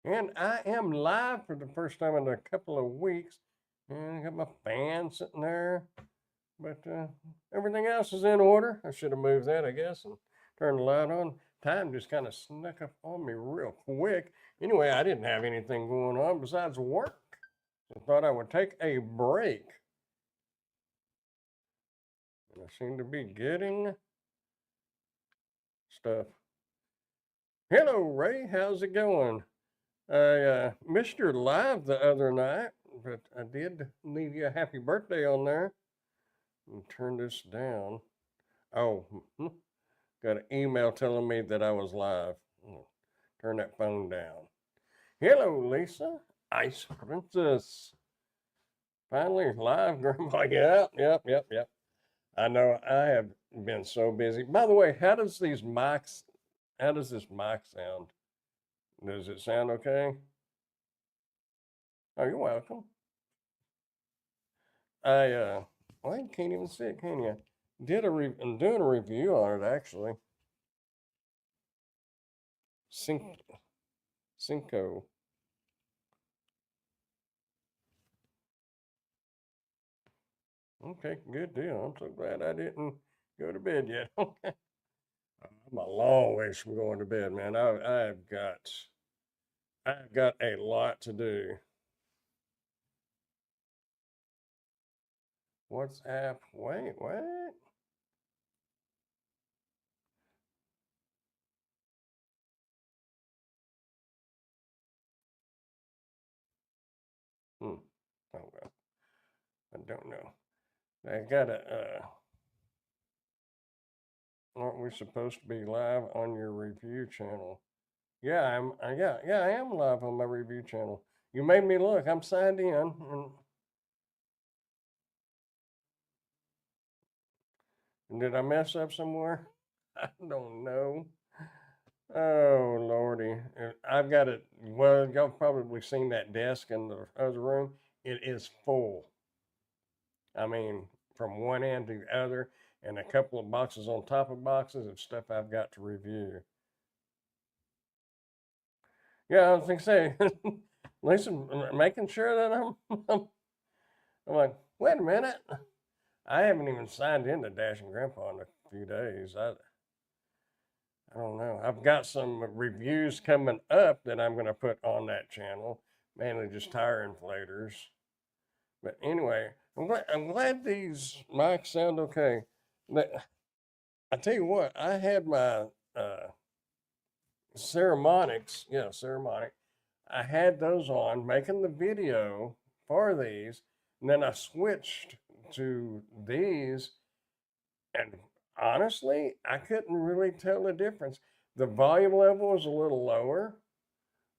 And I am live for the first time in a couple of weeks. And I got my fan sitting there. But everything else is in order. I should have moved that, I guess, and turned the light on. Time just kind of snuck up on me real quick. Anyway, I didn't have anything going on besides work. I thought I would take a break. And I seem to be getting stuff. Hello, Ray. How's it going? I missed your live the other night, but I did leave you a happy birthday on there. And turn this down. Oh, got an email telling me that I was live. Turn that phone down. Hello, Lisa. Ice Princess. Finally live, Grandma. Yep. I know I have been so busy. By the way, how does this mic sound? Does it sound okay? Oh, you're welcome. I well, you can't even see it, can you? I'm doing a review on it actually. Cinco. Okay, good deal. I'm so glad I didn't go to bed yet. I'm a long ways from going to bed, man. I've got a lot to do. WhatsApp. Wait, what? Hmm. Oh well, I don't know. I gotta. Aren't we supposed to be live on your review channel? Yeah, yeah, I am live on my review channel. You made me look. I'm signed in, and did I mess up somewhere? I don't know. Oh lordy, I've got it. Well, y'all probably seen that desk in the other room. It is full. I mean, from one end to the other, and a couple of boxes on top of boxes of stuff I've got to review. Yeah, I was gonna say, listen, making sure that I'm like, wait a minute, I haven't even signed into Dashing Grandpa in a few days. I don't know. I've got some reviews coming up that I'm going to put on that channel, mainly just tire inflators. But anyway, I'm glad these mics sound okay. I tell you what, I had my ceremonic. I had those on making the video for these, and then I switched to these, and honestly, I couldn't really tell the difference. The volume level is a little lower,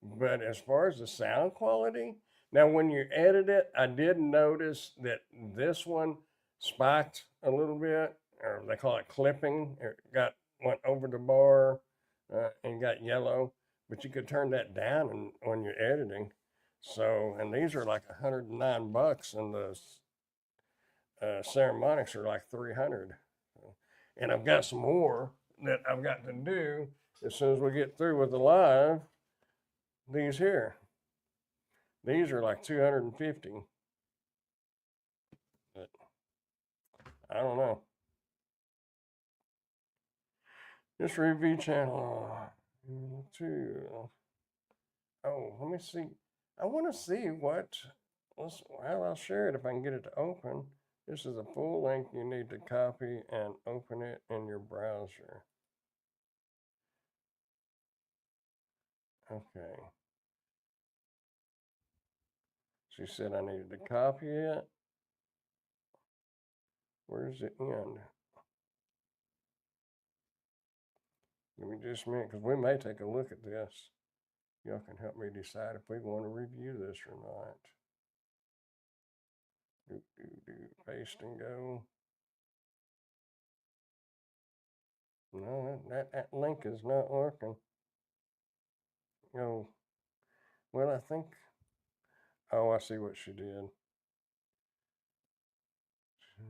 but as far as the sound quality, now when you edit it, I did notice that this one spiked a little bit, or they call it clipping. It went over the bar and got yellow, but you could turn that down when you're editing. So, and these are like $109, and the ceremonics are like 300. And I've got some more that I've got to do as soon as we get through with the live. These here. These are like 250. But I don't know. This review channel. Two. Oh, let me see. I want to see what. Well, I'll share it if I can get it to open. This is a full link you need to copy and open it in your browser. Okay. She said I needed to copy it. Where's the end? Give me just a minute because we may take a look at this. Y'all can help me decide if we want to review this or not. Paste and go. No, that link is not working. Oh, well, I think. Oh, I see what she did.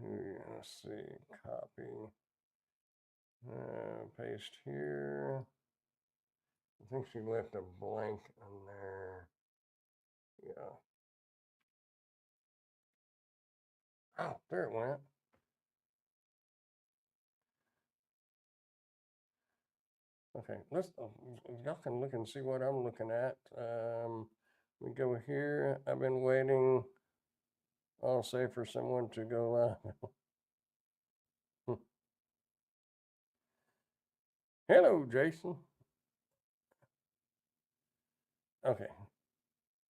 Let's see. Copy. Paste here. I think she left a blank in there. Yeah. Oh, there it went. Okay, let's. Y'all can look and see what I'm looking at. We go here. I've been waiting. I'll say for someone to go live. Hello, Jason. Okay.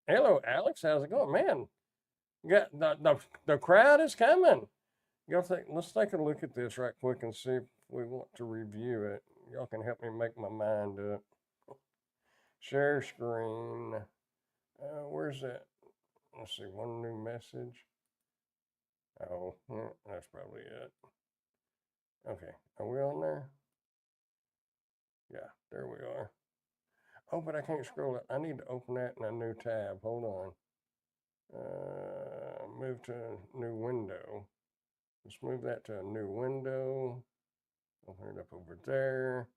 Hello, Alex. How's it going, man? Got the crowd is coming. Y'all think? Let's take a look at this right quick and see if we want to review it. Y'all can help me make my mind up. Share screen. Where's that? Let's see. One new message. Oh, that's probably it. Okay, are we on there? Yeah, there we are. Oh, but I can't scroll it. I need to open that in a new tab. Hold on. Move to a new window. Let's move that to a new window. Open it up over there.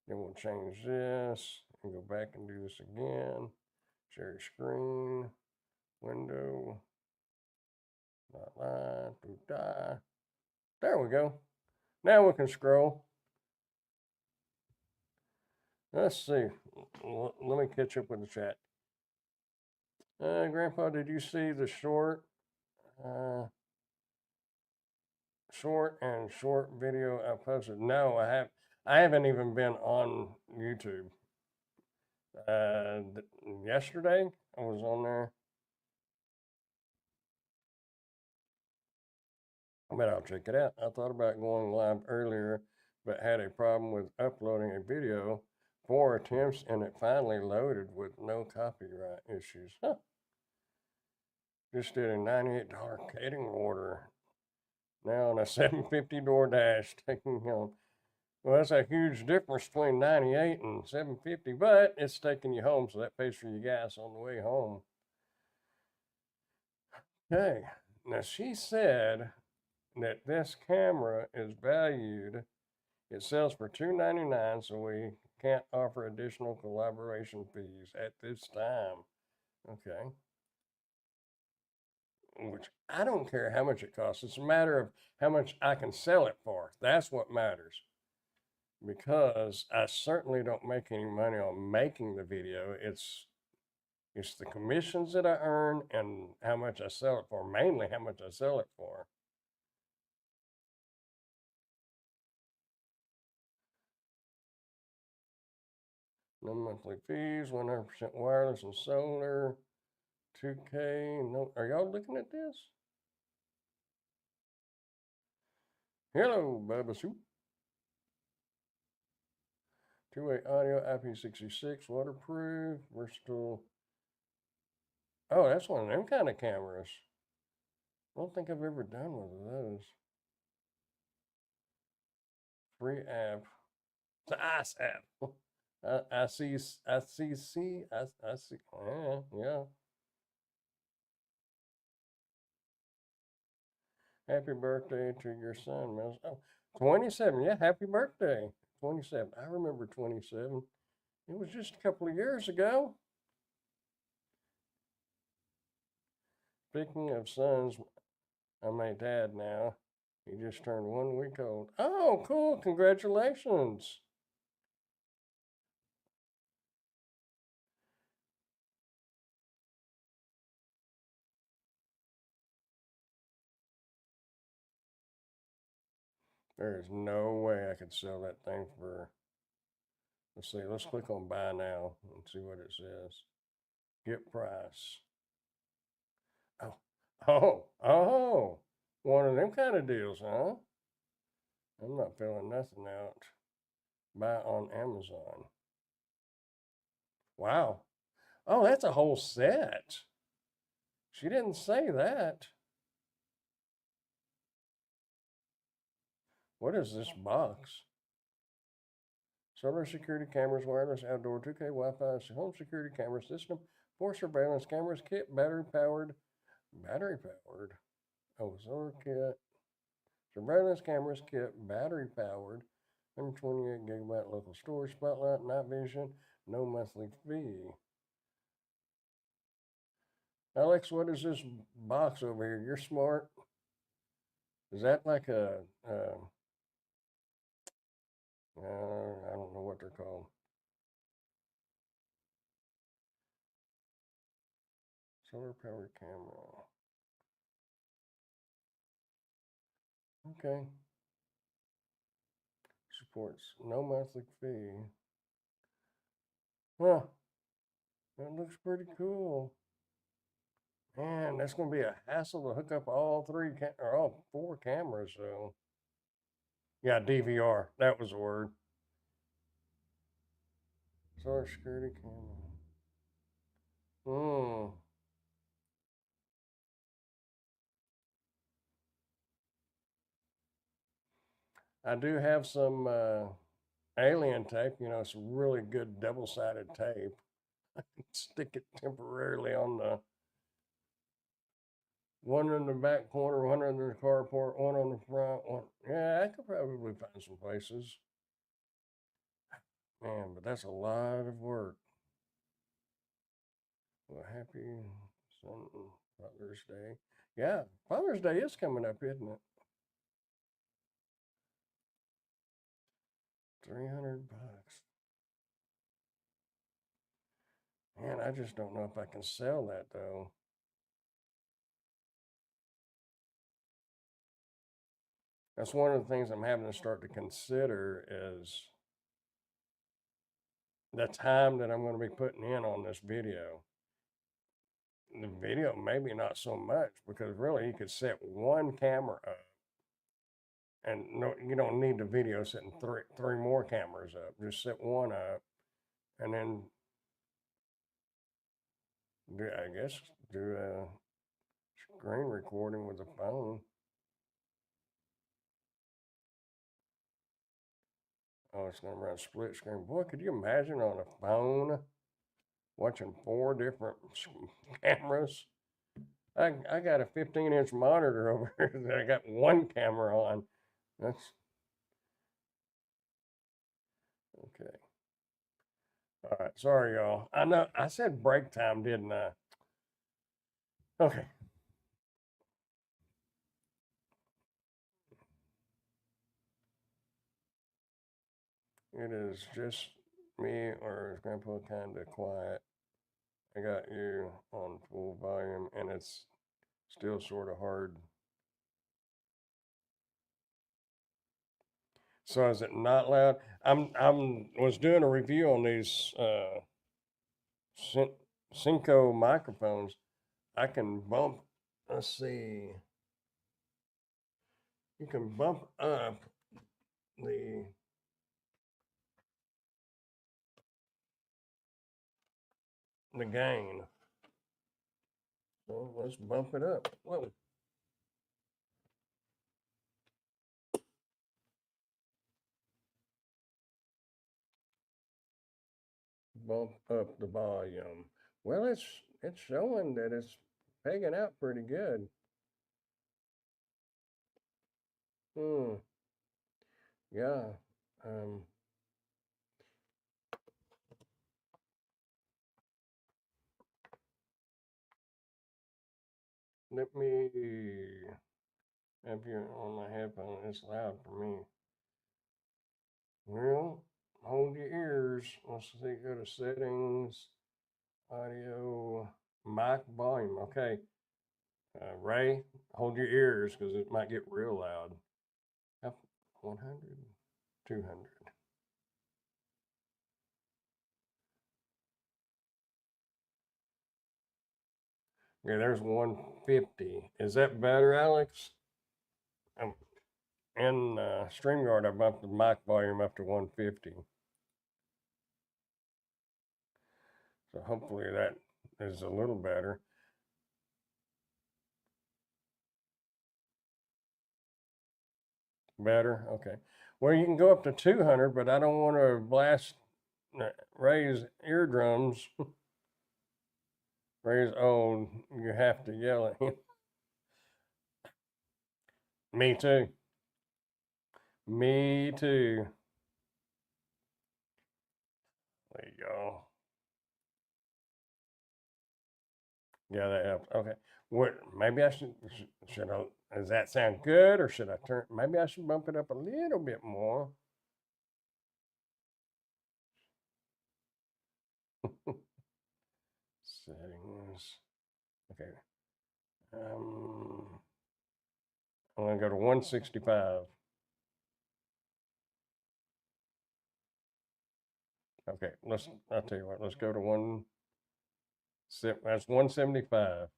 Then we'll change this and go back and do this again. Share screen, window, not live, there we go. Now we can scroll. Let's see. Let me catch up with the chat. Grandpa, did you see the uh, short video I posted? No, I have. I haven't even been on YouTube. Yesterday I was on there, but I'll check it out. I thought about going live earlier, but had a problem with uploading a video. 4 attempts and it finally loaded with no copyright issues. Huh. Just did a $98 catering order. Now on a $7.50 DoorDash taking home. Well, that's a huge difference between 98 and $7.50, but it's taking you home, so that pays for your gas on the way home. Okay, now she said that this camera is valued. It sells for $299, so we can't offer additional collaboration fees at this time. Okay. Which I don't care how much it costs. It's a matter of how much I can sell it for. That's what matters. Because I certainly don't make any money on making the video. It's the commissions that I earn and how much I sell it for, mainly how much I sell it for. No monthly fees, 100% wireless and solar, 2K. No, are y'all looking at this? Hello, Bubba Soup. Two-way audio, IP66, waterproof, versatile. Oh, that's one of them kind of cameras. I don't think I've ever done one of those. Free app. It's an ice app. I see. I see. I see. Yeah. Happy birthday to your son, man. Oh, 27. Yeah, happy birthday. 27. I remember 27. It was just a couple of years ago. Speaking of sons, I'm a dad now. He just turned 1 week old. Oh, cool. Congratulations. There is no way I could sell that thing for. Let's see. Let's click on buy now and see what it says. Get price. Oh, oh. One of them kind of deals, huh? I'm not filling nothing out. Buy on Amazon. Wow. Oh, that's a whole set. She didn't say that. What is this box? Solar security cameras, wireless outdoor 2K Wi-Fi, home security camera system, 4 surveillance cameras, kit, battery powered. Oh, solar kit, surveillance cameras kit, battery powered, 128 gigabyte local storage, spotlight, night vision, No monthly fee. Alex, what is this box over here? You're smart. Is that like a, I don't know what they're called. Solar powered camera. Okay. Supports no monthly fee. Huh. That looks pretty cool. Man, that's going to be a hassle to hook up all or all four cameras. So, yeah, DVR. That was the word. Solar security camera. Hmm. I do have some alien tape. You know, it's really good double-sided tape. Stick it temporarily on the one in the back corner, one in the carport, one on the front. One. Yeah, I could probably find some places. Man, but that's a lot of work. Well, happy Father's Day. Yeah, Father's Day is coming up, isn't it? 300 bucks. Man, I just don't know if I can sell that though. That's one of the things I'm having to start to consider is the time that I'm going to be putting in on this video. The video, maybe not so much, because really you could set one camera up and no, you don't need the video setting three more cameras up. Just set one up and then I guess do a screen recording with a phone. Oh, it's gonna run split screen. Boy, could you imagine on a phone watching four different cameras? I got a 15-inch monitor over here that I got one camera on. That's okay. All right, sorry y'all. I know I said break time, didn't I? Okay. It is just me or is Grandpa kind of quiet? I got you on full volume and it's still sort of hard. So is it not loud? I'm was doing a review on these Cinco microphones. I can bump. Let's see. You can bump up the gain. So let's bump it up. Whoa. Bump up the volume. Well, it's showing that it's pegging out pretty good. Hmm. Yeah. Um. Let me have you on my headphone. It's loud for me. Well, hold your ears. Let's see. Go to settings, audio, mic volume. Okay. Ray, hold your ears because it might get real loud. 100, 200. Yeah, there's 150. Is that better, Alex? Um, in StreamYard, I bumped the mic volume up to 150. So hopefully that is a little better. Better? Okay. Well, you can go up to 200, but I don't want to blast Ray's eardrums. Ray's old. You have to yell at him. Me too. Me too. There you go. Yeah, that helps. Okay. What? Maybe I should I? Does that sound good, or should I turn? Maybe I should bump it up a little bit more. Settings. Okay. Um, I'm gonna go to 165. Okay. I'll tell you what. Let's go to one. That's 175. As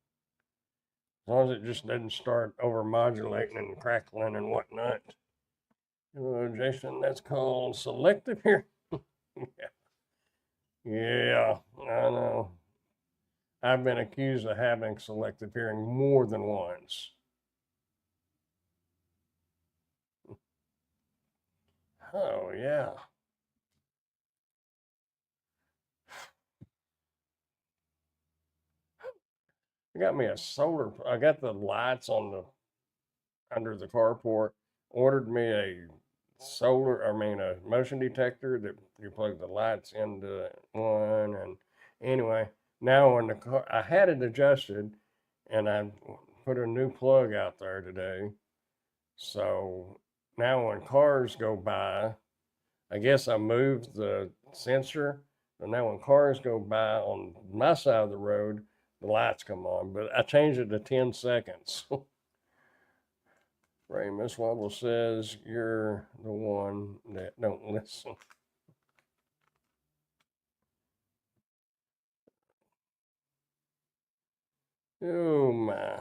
long as it just doesn't start over modulating and crackling and whatnot. Jason, that's called selective here. Yeah, I know. I've been accused of having selective hearing more than once. Oh, yeah. I got me a solar, I got the lights on the under the carport, ordered me a a motion detector that you plug the lights into one. And anyway, now when the car, I had it adjusted and I put a new plug out there today. So now when cars go by, I guess I moved the sensor. And now when cars go by on my side of the road, the lights come on. But I changed it to 10 seconds. Ray Miss Wobble says you're the one that don't listen. Oh my.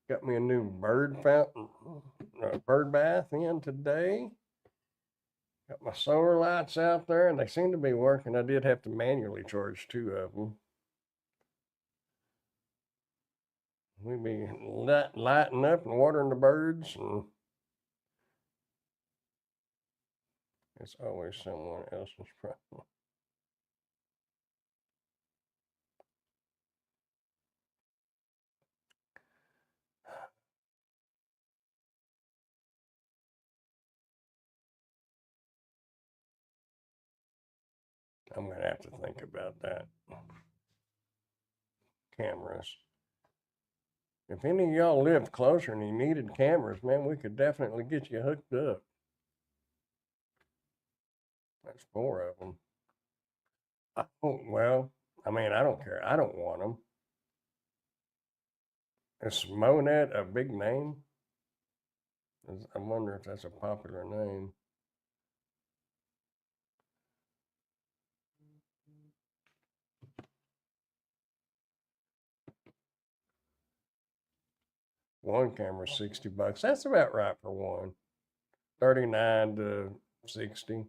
Got me a new bird fountain, bird bath in today. Got my solar lights out there and they seem to be working. I did have to manually charge two of them. We be lighting up and watering the birds, and it's always someone else's problem. I'm gonna have to think about that. Cameras. If any of y'all lived closer and you needed cameras, man, we could definitely get you hooked up. That's four of them. Oh, well, I mean, I don't care. I don't want them. Is Monet a big name? I wonder if that's a popular name. One camera, $60. That's about right for one. 39 to 60.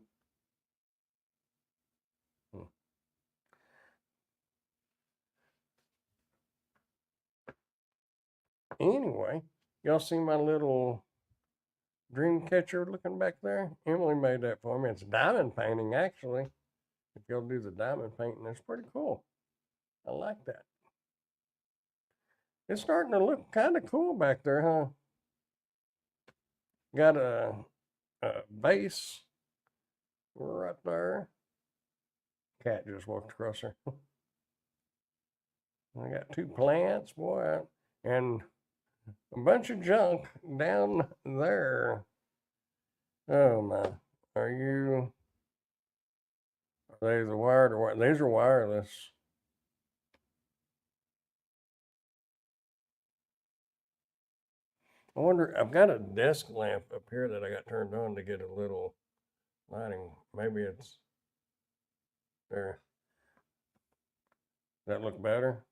Hmm. Anyway, y'all see my little dream catcher looking back there? Emily made that for me. It's diamond painting, actually. If y'all do the diamond painting, it's pretty cool. I like that. It's starting to look kind of cool back there, huh? Got a base right there. Cat just walked across there. I got two plants, boy, and a bunch of junk down there. Oh my. Are you, are they the wired or what? These are wireless. I wonder, I've got a desk lamp up here that I got turned on to get a little lighting. Maybe it's there. Does that look better?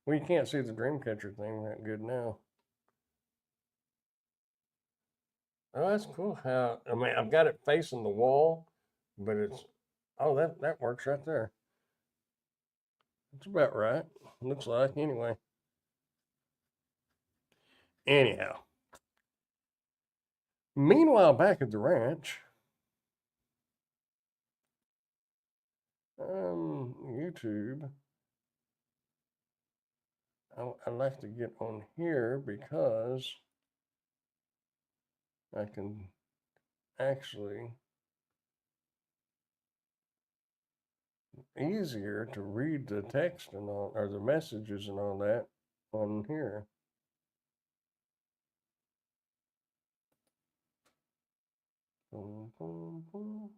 Well, you can't see the Dreamcatcher thing that good now. Oh, that's cool. How, I mean, I've got it facing the wall, but it's, oh, that works right there. That's about right. Looks like, anyway. Anyhow, meanwhile, back at the ranch, YouTube, I like to get on here because I can actually easier to read the text and all, or the messages and all that on here. Boom, boom, boom.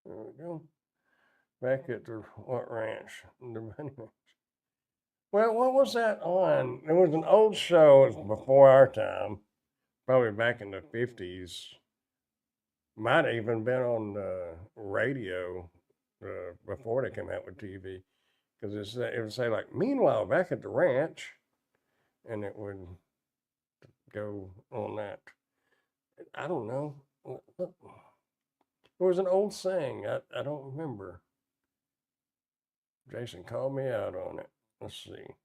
There we go. Back at the what ranch? The bunny ranch. Well, what was that on? There was an old show, it was before our time, probably back in the 50s. Might have even been on the radio before they came out with TV. Because it would say, like, meanwhile, back at the ranch, and it would go on that. I don't know. It was an old saying. I don't remember. Jason called me out on it. Let's see.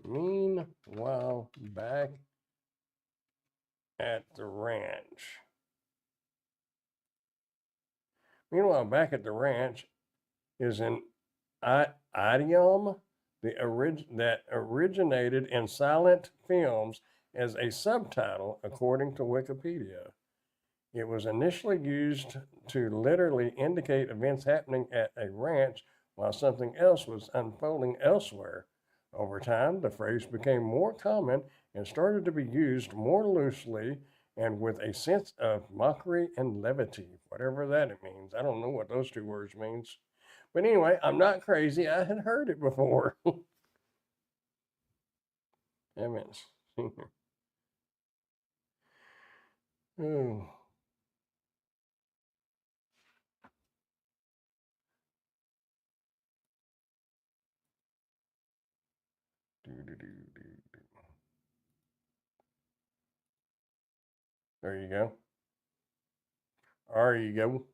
Meanwhile, back at the ranch. Meanwhile, back at the ranch is an idiom that originated in silent films as a subtitle, according to Wikipedia. It was initially used to literally indicate events happening at a ranch while something else was unfolding elsewhere. Over time, the phrase became more common and started to be used more loosely and with a sense of mockery and levity, whatever that means. I don't know what those two words means. But anyway, I'm not crazy. I had heard it before. That means. Oh. There you go. There you go.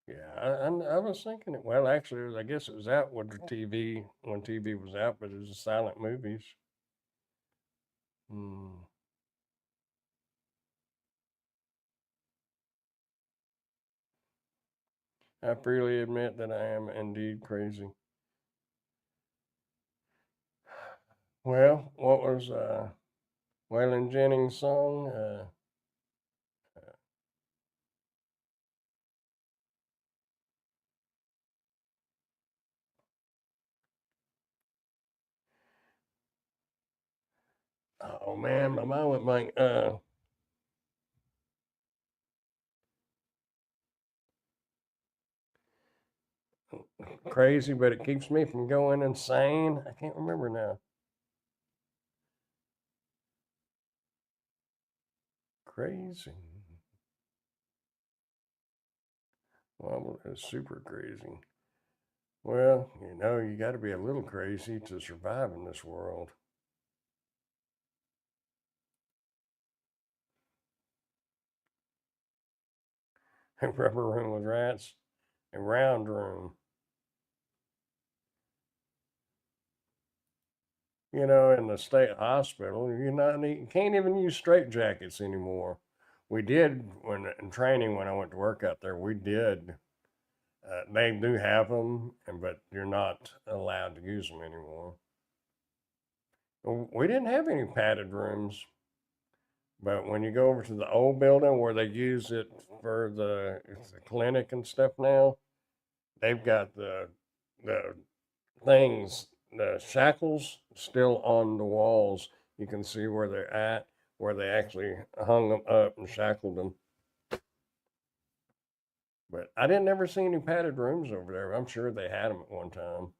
Yeah, I was thinking it. Well, actually, I guess it was out with the TV when TV was out, but it was silent movies. Hmm. I freely admit that I am indeed crazy. Well, what was Waylon Jennings' song? Oh man, my mind went blank. Crazy, but it keeps me from going insane. I can't remember now. Crazy. Well, it's super crazy. Well, you got to be a little crazy to survive in this world. Rubber room with rats, a round room. In the state hospital, you can't even use straight jackets anymore. We did when in training when I went to work out there. We did. They do have them, but you're not allowed to use them anymore. We didn't have any padded rooms, but when you go over to the old building where they use it for the clinic and stuff now, they've got the things, the shackles still on the walls. You can see where they're at, where they actually hung them up and shackled them. But I didn't ever see any padded rooms over there. I'm sure they had them at one time.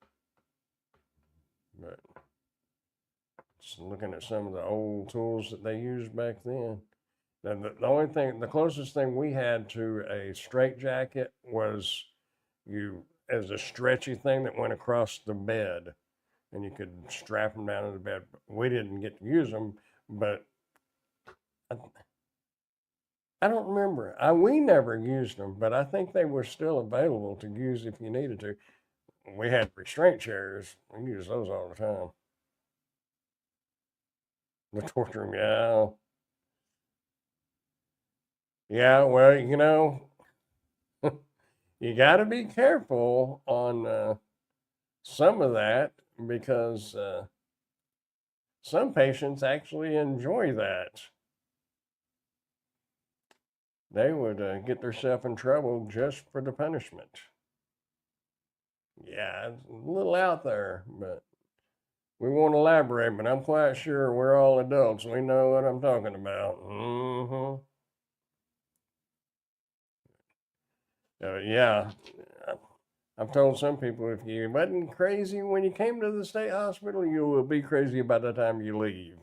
But just looking at some of the old tools that they used back then. The only thing, the closest thing we had to a straight jacket was as a stretchy thing that went across the bed and you could strap them down to the bed. We didn't get to use them, but I don't remember. We never used them, but I think they were still available to use if you needed to. We had restraint chairs. We used those all the time. The torture room, yeah. Yeah, well, you got to be careful on some of that because some patients actually enjoy that. They would get themselves in trouble just for the punishment. Yeah, it's a little out there, but we won't elaborate. But I'm quite sure we're all adults. We know what I'm talking about. Yeah, I've told some people if you wasn't crazy when you came to the state hospital, you will be crazy by the time you leave.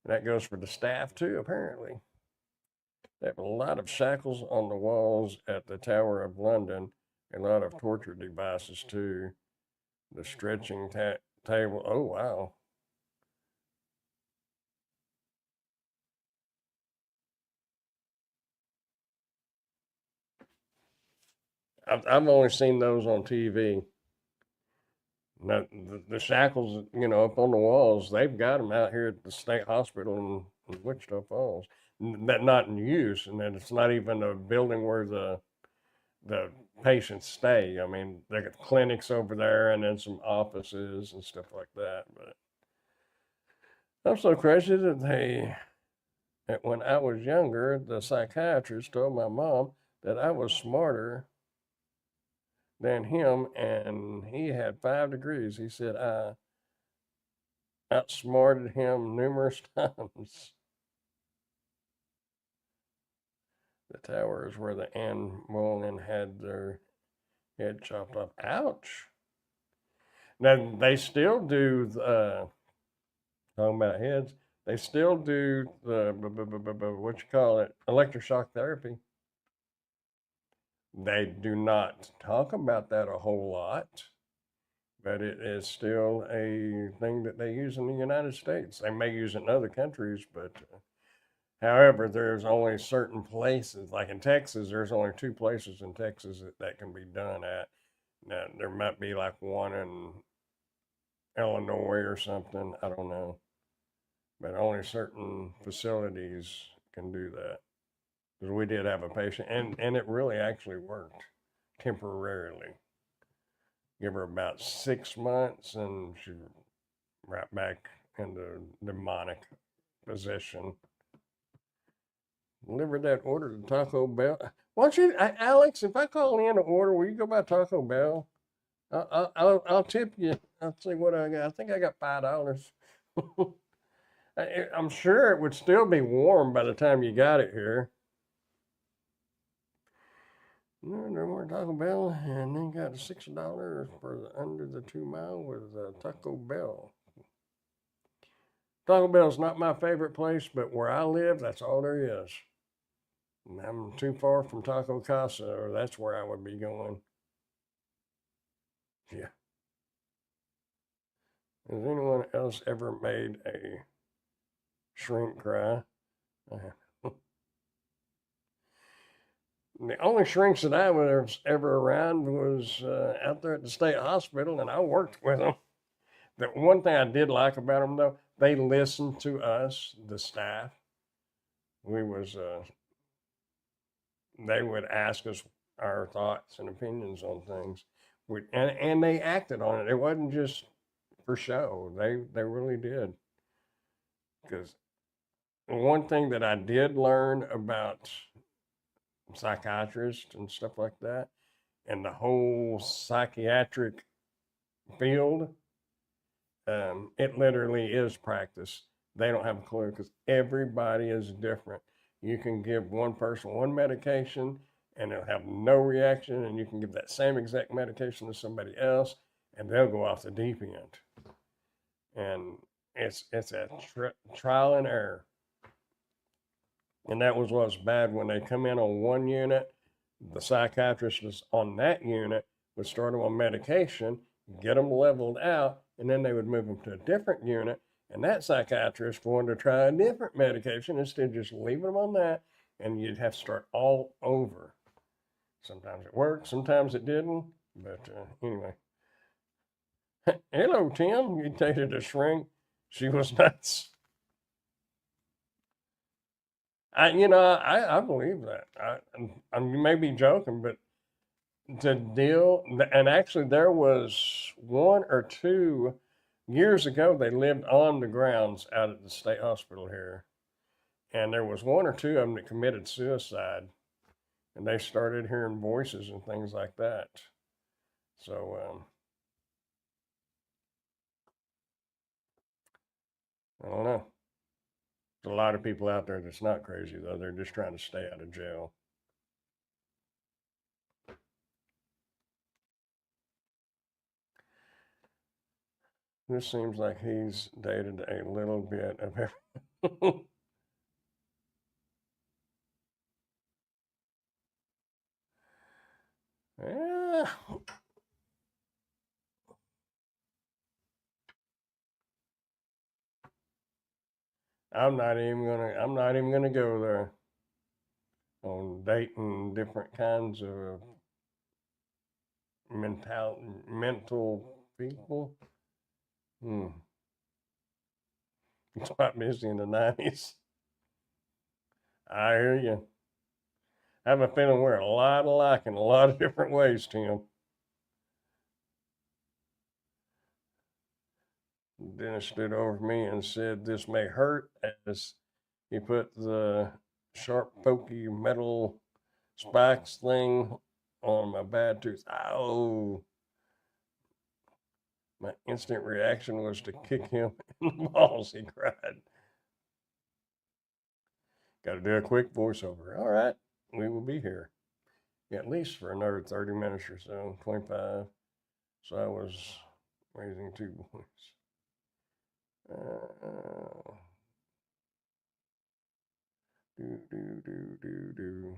And that goes for the staff too, apparently. They have a lot of shackles on the walls at the Tower of London, a lot of torture devices too. The stretching table. Oh, wow. I've only seen those on TV. Now, the shackles, up on the walls, they've got them out here at the state hospital in Wichita Falls. That not in use, and that it's not even a building where the patients stay. I mean, they got clinics over there, and then some offices and stuff like that. But I'm so crazy that when I was younger, the psychiatrist told my mom that I was smarter than him, and he had 5 degrees. He said I outsmarted him numerous times. The tower is where the Anne Boleyn had their head chopped off. Ouch. Now, they still do, talking about heads, they still do the, what you call it, electroshock therapy. They do not talk about that a whole lot, but it is still a thing that they use in the United States. They may use it in other countries, but however, there's only certain places, like in Texas, there's only 2 places in Texas that can be done at. Now, there might be like one in Illinois or something, I don't know, but only certain facilities can do that. Because we did have a patient, and it really actually worked temporarily. Give her about 6 months, and she right back into demonic possession. Delivered that order to Taco Bell. Why don't you, Alex? If I call in an order, will you go by Taco Bell? I'll tip you. I'll see what I got. I think I got $5. I'm sure it would still be warm by the time you got it here. No, no more Taco Bell, and then got $6 for under the 2 mile with Taco Bell. Taco Bell's not my favorite place, but where I live, that's all there is. And I'm too far from Taco Casa, or that's where I would be going. Yeah. Has anyone else ever made a shrink cry? The only shrinks that I was ever around was out there at the state hospital, and I worked with them. The one thing I did like about them, though, they listened to us, the staff. We was they would ask us our thoughts and opinions on things, and they acted on it. It wasn't just for show. They really did. Because one thing that I did learn about psychiatrists and stuff like that, and the whole psychiatric field, it literally is practice. They don't have a clue because everybody is different. You can give one person one medication and they'll have no reaction, and you can give that same exact medication to somebody else and they'll go off the deep end. And it's a trial and error. And that was what's bad when they come in on one unit. The psychiatrist is on that unit would start them on medication, get them leveled out, and then they would move them to a different unit, And that psychiatrist wanted to try a different medication instead of just leaving them on that, and you'd have to start all over. Sometimes it worked, sometimes it didn't. But anyway, hello, Tim. You dated a shrink. She was nuts. I believe that. You may be joking, but the deal, and actually, there was one or two years ago, they lived on the grounds out at the state hospital here. And there was one or two of them that committed suicide, and they started hearing voices and things like that. So, I don't know. There's a lot of people out there that's not crazy, though. They're just trying to stay out of jail. This seems like he's dated a little bit of everything. Yeah, I'm not even gonna go there on dating different kinds of mental people. Hmm. It's quite busy in the 90s. I hear you. I have a feeling we're a lot alike in a lot of different ways, Tim. Dennis stood over me and said, "This may hurt," as he put the sharp, pokey metal spikes thing on my bad tooth. Oh, my instant reaction was to kick him in the balls. He cried. Got to do a quick voiceover. All right, we will be here at least for another 30 minutes or so, 25. So I was raising two boys. Uh, do.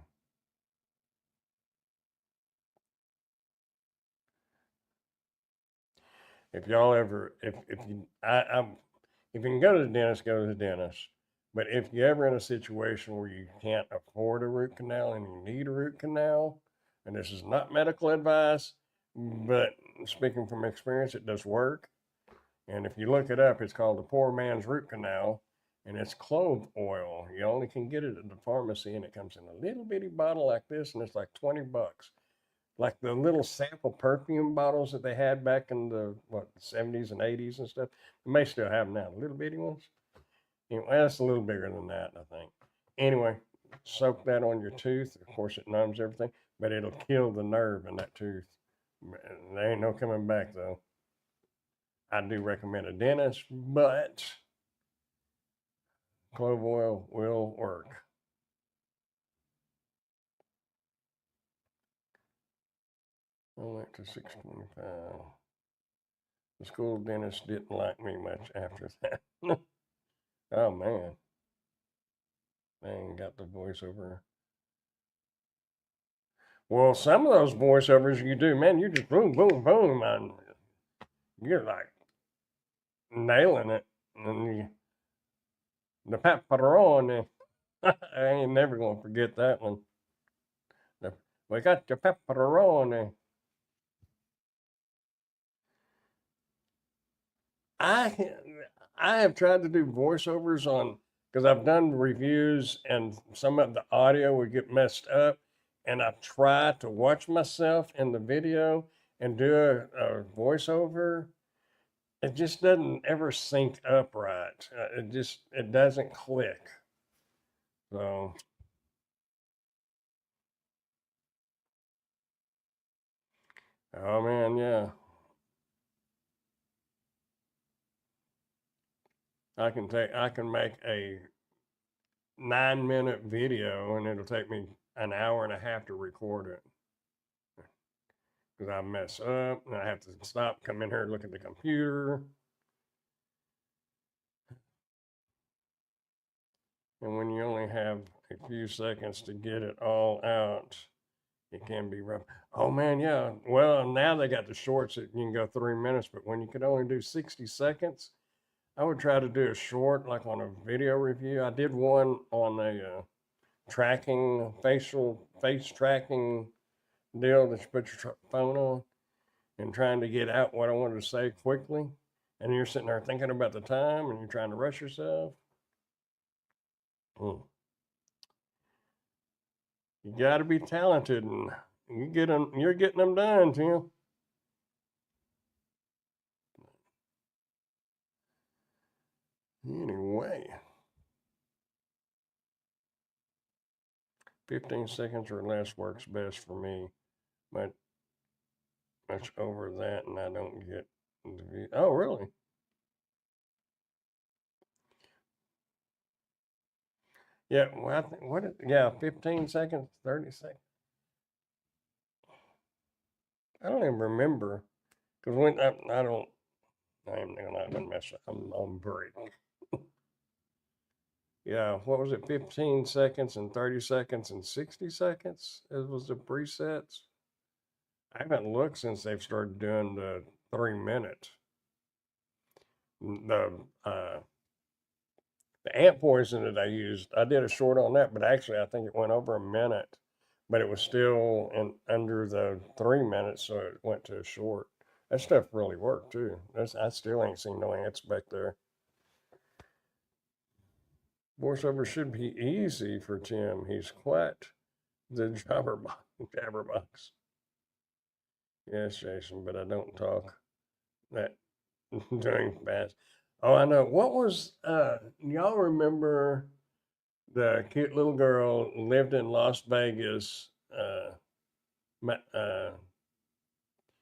If y'all ever, if you, I'm, if you can go to the dentist, go to the dentist. But if you're ever in a situation where you can't afford a root canal and you need a root canal, and this is not medical advice, but speaking from experience, it does work. And if you look it up, it's called the poor man's root canal, and it's clove oil. You only can get it at the pharmacy, and it comes in a little bitty bottle like this, and it's like $20. Like the little sample perfume bottles that they had back in the what 70s and 80s and stuff. They may still have them now, the little bitty ones. Anyway, that's a little bigger than that, I think. Anyway, soak that on your tooth. Of course, it numbs everything, but it'll kill the nerve in that tooth. There ain't no coming back though. I do recommend a dentist, but clove oil will work. I went to 625. The school dentist didn't like me much after that. Oh man, they ain't got the voiceover. Well, some of those voiceovers you do, man, you just boom, boom, boom, and you're like nailing it. And the pepperoni, I ain't never gonna forget that one. The, we got the pepperoni. I I have tried to do voiceovers on because I've done reviews and some of the audio would get messed up, and I've tried to watch myself in the video and do a voiceover. It just doesn't ever sync up right. It doesn't click. So oh man, yeah, I can make a 9-minute video and it'll take me an hour and a half to record it because I mess up and I have to stop, come in here, look at the computer. And when you only have a few seconds to get it all out, it can be rough. Oh man, yeah. Well, now they got the shorts that you can go 3 minutes, but when you could only do 60 seconds, I would try to do a short, like on a video review. I did one on a tracking, face tracking deal that you put your phone on and trying to get out what I wanted to say quickly. And you're sitting there thinking about the time and you're trying to rush yourself. Mm. You got to be talented and you're getting them done, Tim. Anyway, 15 seconds or less works best for me. But much over that, and I don't get the view. Oh, really? Yeah. Well, yeah, 15 seconds, 30 seconds. I don't even remember because when I don't, I'm not gonna mess up. I'm on break. Yeah. What was it? 15 seconds and 30 seconds and 60 seconds. It was the presets. I haven't looked since they've started doing the 3 minute. The ant poison that I used, I did a short on that, but actually I think it went over a minute, but it was still under the 3 minutes, so it went to a short. That stuff really worked too. I still ain't seen no ants back there. Voiceover should be easy for Tim. He's quite the jabberbox. Yes, Jason, but I don't talk that doing fast. Oh, I know. What was y'all remember the cute little girl lived in Las Vegas? Uh,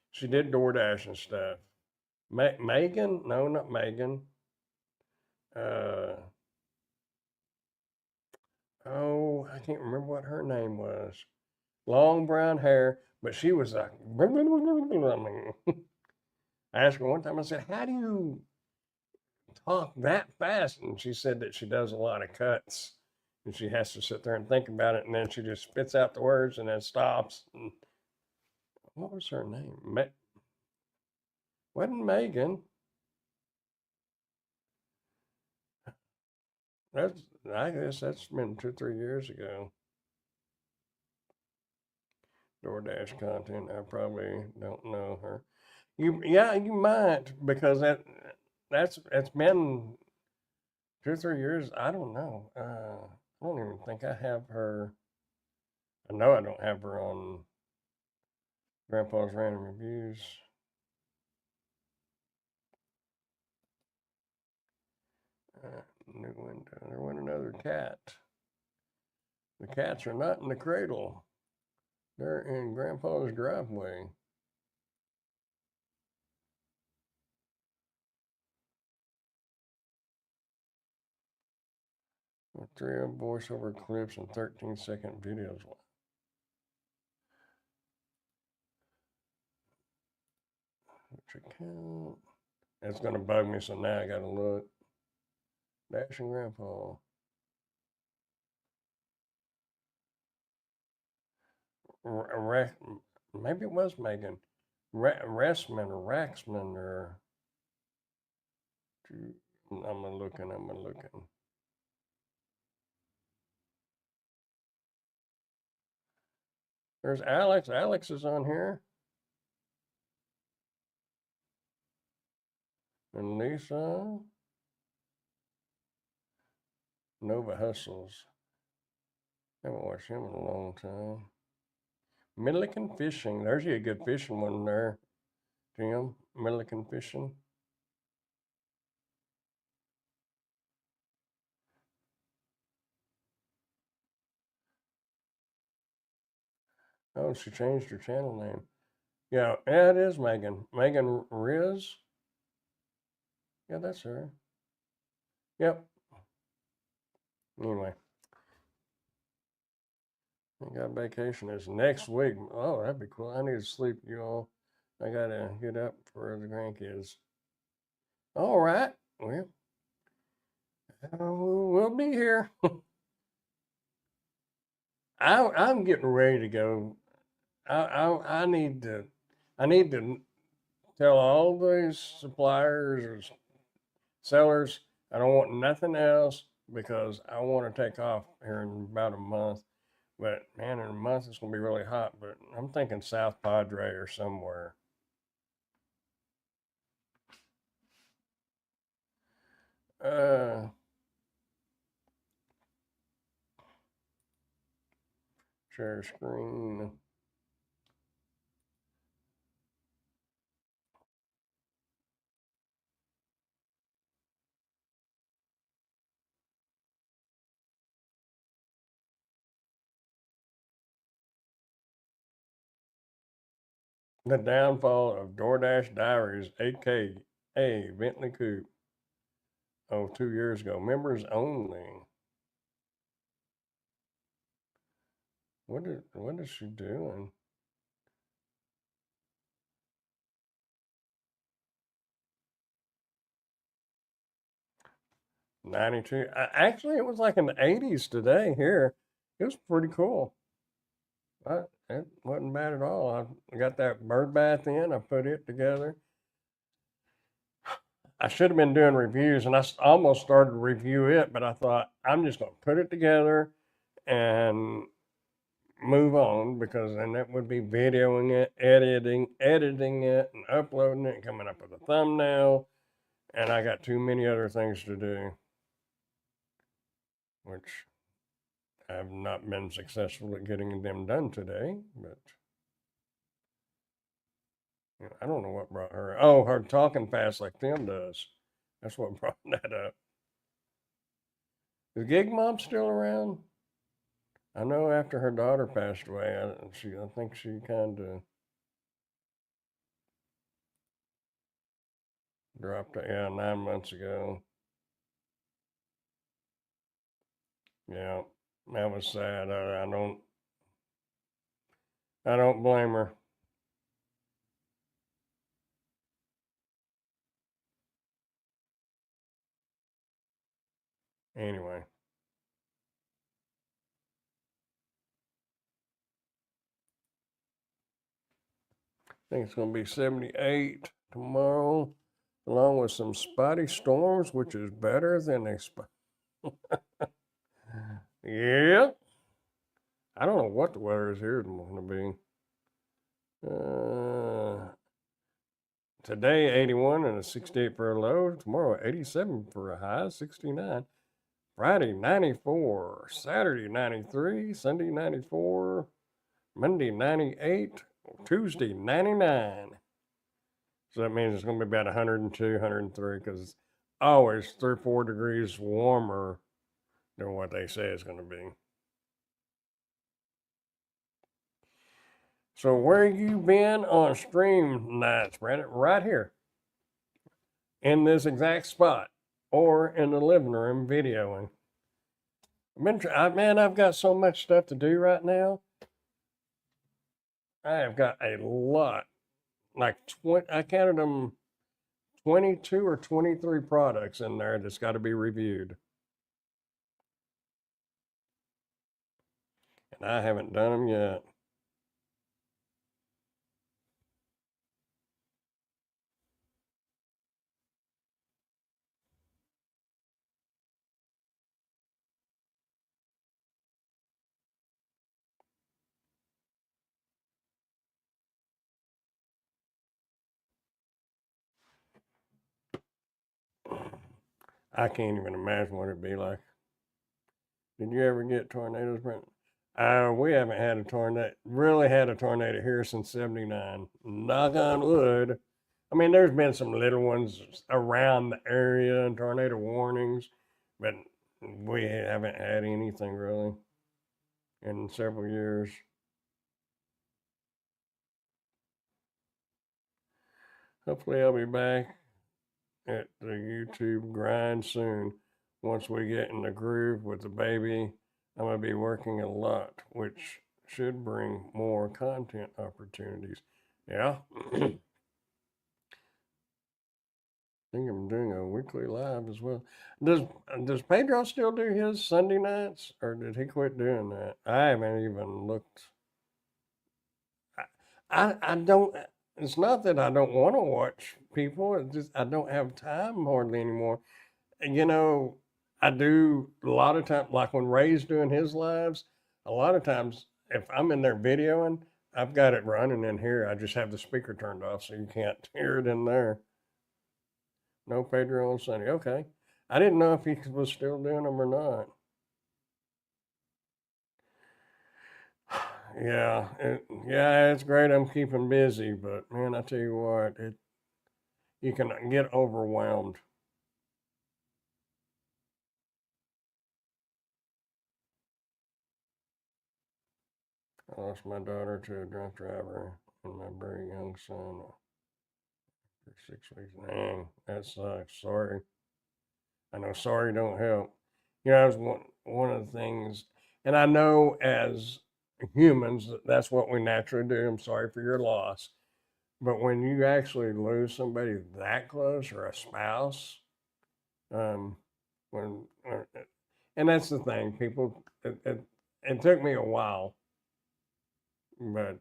she did DoorDash and stuff. Megan? No, not Megan. Uh, oh, I can't remember what her name was. Long brown hair, but she was like, I mean, I asked her one time, I said, how do you talk that fast? And she said that she does a lot of cuts and she has to sit there and think about it. And then she just spits out the words and then stops. And what was her name? Wasn't Megan. That's, I guess that's been 2, 3 years ago. DoorDash content. I probably don't know her. Yeah, you might because that's been 2, 3 years. I don't know. I don't even think I have her. I know I don't have her on Grandpa's Random Reviews. New window. There went another cat. The cats are not in the cradle. They're in Grandpa's driveway. With 3 voiceover clips and 13-second videos. Which account? It's gonna bug me, so now I gotta look. Dashing Grandpa. Maybe it was Megan. Ressman or Raxman or. I'm looking. There's Alex. Alex is on here. And Lisa. Nova Hustles. Haven't watched him in a long time. Milliken Fishing. There's you a good fishing one there, Tim. Milliken Fishing. Oh, she changed her channel name. Yeah, it is Megan. Megan Riz. Yeah, that's her. Yep. Anyway, I got vacation is next week. Oh, that'd be cool. I need to sleep, you all. I gotta get up for the grandkids. All right. Well, we'll be here. I'm getting ready to go. I need to. I need to tell all these suppliers or sellers, I don't want nothing else because I want to take off here in about a month. But man, in a month it's gonna be really hot. But I'm thinking South Padre or somewhere. Uh, Share screen. The downfall of DoorDash Diaries, aka Bentley Coupe. Oh, 2 years ago. Members only. What is she doing? 92. Actually, it was like in the 80s today here. It was pretty cool. It wasn't bad at all. I got that bird bath in. I put it together. I should have been doing reviews, and almost started to review it, but I thought I'm just going to put it together and move on because then that would be videoing it, editing it, and uploading it, and coming up with a thumbnail. And I got too many other things to do, which I've not been successful at getting them done today. But I don't know what brought her. Oh, her talking fast like Tim does. That's what brought that up. Is Gig Mom still around? I know after her daughter passed away, I think she kind of dropped. Yeah, 9 months ago. Yeah, that was sad. I don't blame her. Anyway, I think it's going to be 78 tomorrow, along with some spotty storms, which is better than expected. Yeah. I don't know what the weather is here going to be. Today, 81 and a 68 for a low. Tomorrow, 87 for a high, 69. Friday, 94. Saturday, 93. Sunday, 94. Monday, 98. Tuesday, 99. So that means it's going to be about 102, 103 because it's always 3 or 4 degrees warmer than what they say it's going to be. So where you been on stream nights, Brandon? Right here in this exact spot or in the living room videoing. Man, I've got so much stuff to do right now. I have got a lot, like 20, I counted them 22 or 23 products in there that's got to be reviewed. And I haven't done them yet. I can't even imagine what it'd be like. Did you ever get tornadoes, Brent? We haven't had a tornado, really had a tornado here since 79. Knock on wood. I mean, there's been some little ones around the area and tornado warnings, but we haven't had anything really in several years. Hopefully, I'll be back at the YouTube grind soon. Once we get in the groove with the baby, I'm going to be working a lot, which should bring more content opportunities. Yeah. I think I'm doing a weekly live as well. Does Pedro still do his Sunday nights, or did he quit doing that? I haven't even looked. I don't. It's not that I don't want to watch people. It's just I don't have time hardly anymore. And, you know, I do a lot of times, like when Ray's doing his lives, a lot of times if I'm in there videoing, I've got it running in here. I just have the speaker turned off so you can't hear it in there. No Pedro on Sunday. Okay. I didn't know if he was still doing them or not. Yeah, it's great. I'm keeping busy, but man, I tell you what, you can get overwhelmed. I lost my daughter to a drunk driver and my very young son for 6 weeks. Man, that sucks. Sorry. I know sorry don't help. You know, that was one of the things, and I know as humans that's what we naturally do. I'm sorry for your loss, but when you actually lose somebody that close or a spouse, um, when and that's the thing, people. It took me a while, but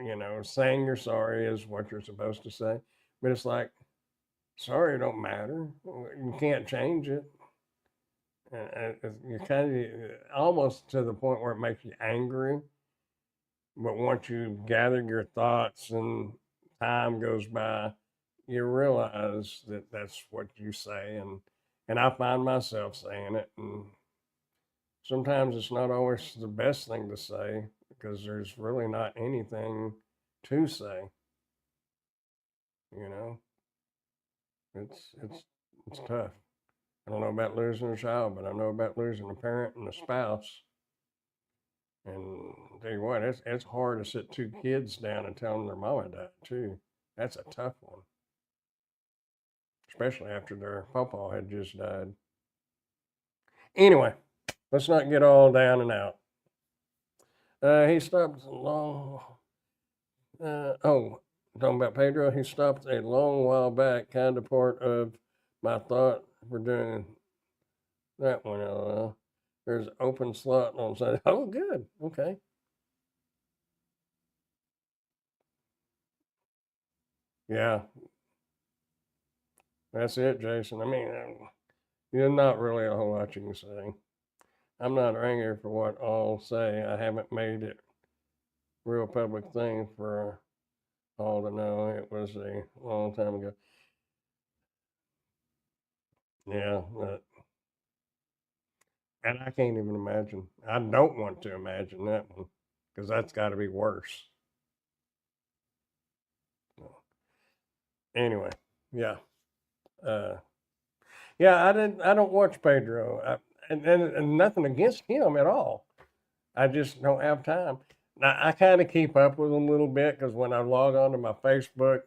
you know, saying you're sorry is what you're supposed to say. But it's like sorry don't matter. You can't change it. You kind of almost to the point where it makes you angry. But once you gather your thoughts and time goes by, you realize that that's what you say, and I find myself saying it, and sometimes it's not always the best thing to say because there's really not anything to say. You know, it's tough. I don't know about losing a child, but I know about losing a parent and a spouse. And I'll tell you what, it's hard to sit two kids down and tell them their mama died too. That's a tough one, especially after their papa had just died. Anyway, let's not get all down and out. He stopped a long. Talking about Pedro, he stopped a long while back. Kind of part of my thought for doing that one. There's an open slot on Sunday. Oh, good. Okay. Yeah, that's it, Jason. I mean, there's not really a whole lot you can say. I'm not angry for what all say. I haven't made it real public thing for all to know. It was a long time ago. Yeah, and I can't even imagine. I don't want to imagine that one because that's got to be worse. Anyway, yeah, uh, yeah. I didn't. I don't watch Pedro, and nothing against him at all. I just don't have time. Now, I kind of keep up with him a little bit because when I log on to my Facebook,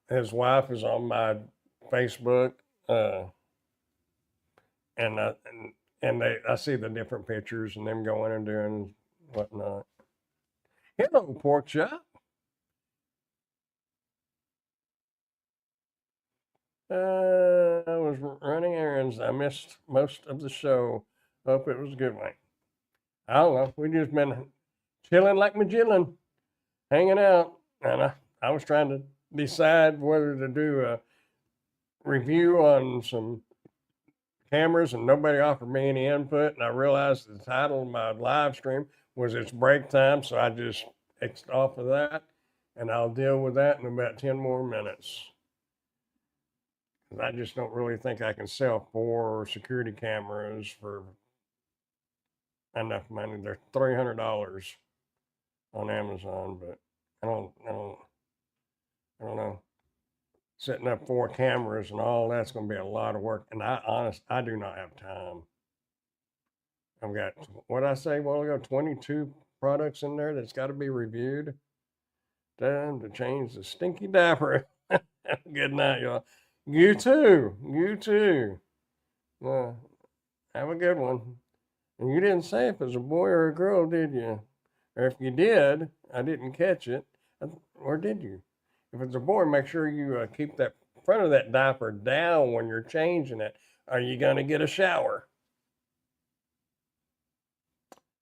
his wife is on my Facebook, uh, and I see the different pictures and them going and doing whatnot. Hello, pork chop. I was running errands. I missed most of the show. Hope it was a good one. I don't know. We just been chilling like Magillan, hanging out, and I was trying to decide whether to do a review on some cameras, and nobody offered me any input. And I realized the title of my live stream was "It's Break Time," so I just Xed off of that, and I'll deal with that in about 10 more minutes. I just don't really think I can sell 4 security cameras for enough money. They're $300 on Amazon, but I don't know. Setting up 4 cameras and all that's going to be a lot of work, and I do not have time. I've got what I say a while ago, 22 products in there that's got to be reviewed. Time to change the stinky diaper. Good night, y'all. You too. You too. Uh, have a good one. And you didn't say if it was a boy or a girl, did you? Or if you did, I didn't catch it. Or did you? If it's a boy, make sure you keep that front of that diaper down when you're changing it. Are you going to get a shower?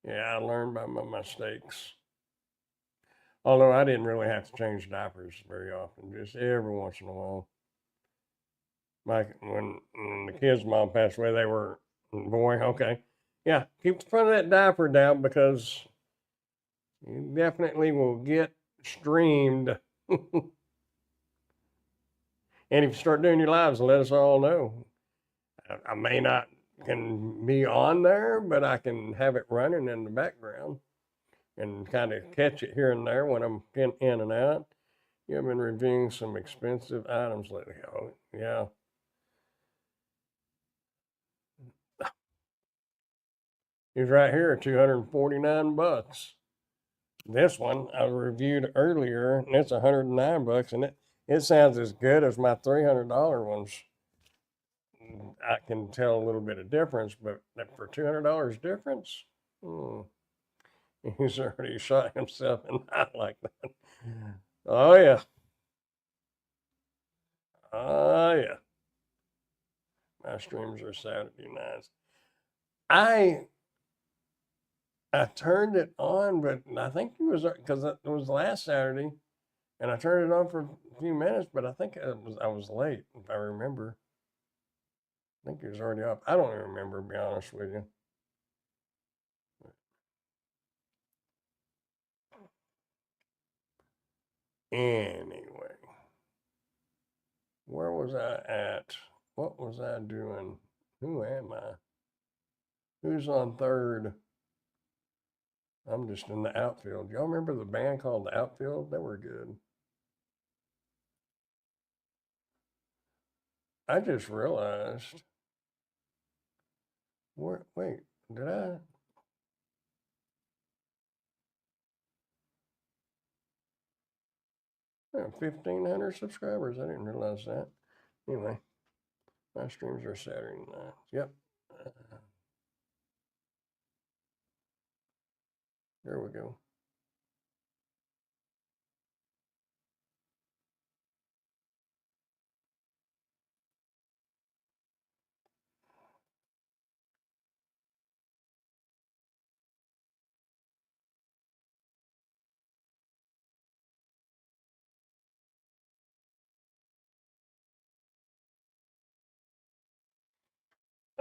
Yeah, I learned by my mistakes. Although I didn't really have to change diapers very often, just every once in a while. When the kid's mom passed away, they were, boy, okay, yeah, keep the front of that diaper down because you definitely will get streamed. And if you start doing your lives, let us all know. I may not can be on there, but I can have it running in the background and kind of catch it here and there when I'm in and out. You've been reviewing some expensive items lately. Oh, yeah. He's right here, 249 bucks. This one I reviewed earlier, and it's 109 bucks, and it sounds as good as my $300 ones. I can tell a little bit of difference, but for $200 difference, hmm, he's already shot himself in the eye like that. Oh yeah, oh yeah. My streams are Saturday nights. I I turned it on, but I think it was because it was last Saturday, and I turned it on for a few minutes, but I think I was late if I remember. I think it was already up. I don't even remember, to be honest with you. Anyway, where was I at? What was I doing? Who am I? Who's on third? I'm just in the outfield. Y'all remember the band called The Outfield? They were good. I just realized. Wait, did I? I have 1,500 subscribers. I didn't realize that. Anyway, my streams are Saturday nights. Yep. There we go.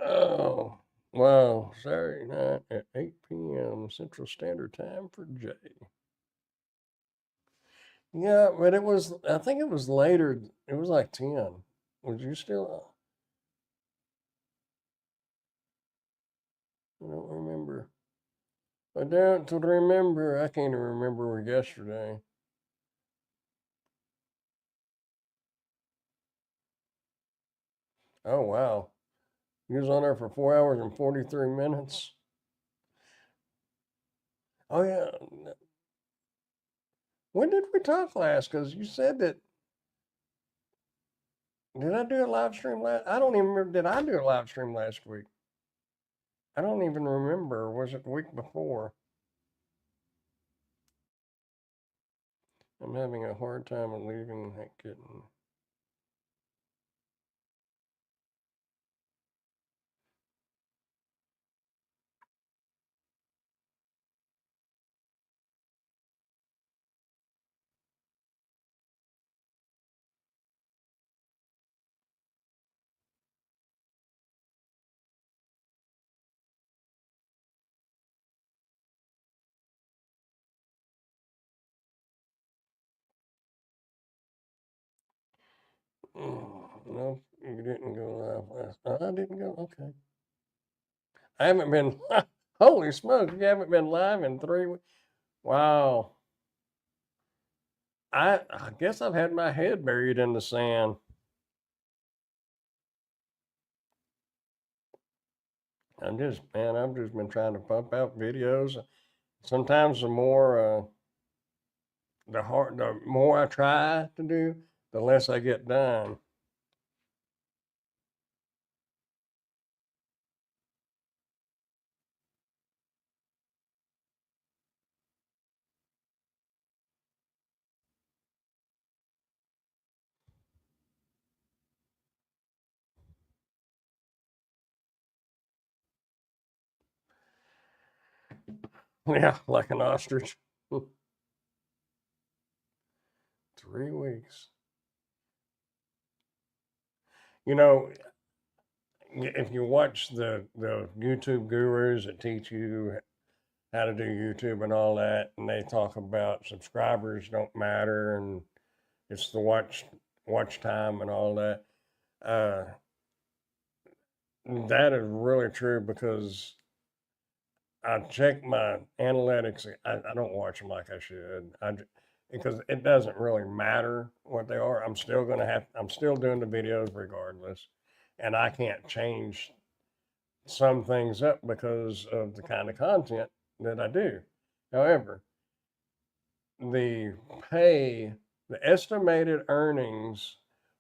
Oh, wow. Saturday night at 8 p.m. Central Standard Time for Jay. Yeah, but I think it was later. It was like 10. Was you still? I don't remember. I don't remember. I can't even remember yesterday. Oh, wow. You was on there for 4 hours and 43 minutes. Oh, yeah. When did we talk last? Because you said that. Did I do a live stream last? I don't even remember. Did I do a live stream last week? I don't even remember. Was it the week before? I'm having a hard time believing that kitten. No, you didn't go live last. I didn't go. Okay. I haven't been. Holy smoke! You haven't been live in 3 weeks. Wow. I guess I've had my head buried in the sand. I've just been trying to pump out videos. Sometimes the more I try to do, the less I get done. Yeah, like an ostrich. 3 weeks. You know, if you watch the YouTube gurus that teach you how to do YouTube and all that, and they talk about subscribers don't matter and it's the watch time and all that. Uh, that is really true because I check my analytics. I don't watch them like I should. Because it doesn't really matter what they are. I'm still doing the videos regardless, and I can't change some things up because of the kind of content that I do. However, the pay, the estimated earnings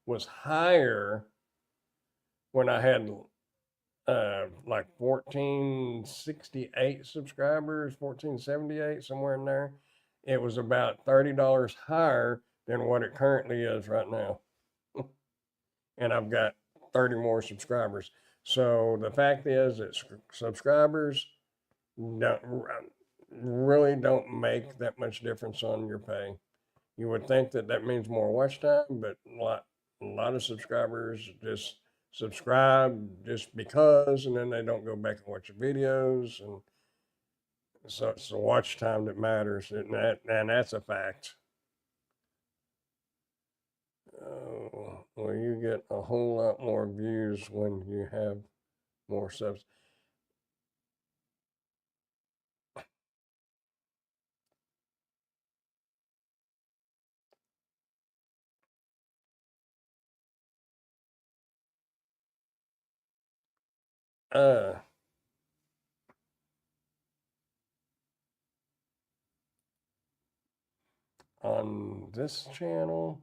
was higher when I had like 1468 subscribers, 1478, somewhere in there. It was about $30 higher than what it currently is right now. And I've got 30 more subscribers. So the fact is that subscribers don't, really don't make that much difference on your pay. You would think that that means more watch time, but a lot of subscribers just subscribe just because, and then they don't go back and watch your videos, and so it's the watch time that matters, and that's a fact. Well, you get a whole lot more views when you have more subs. Uh, on this channel,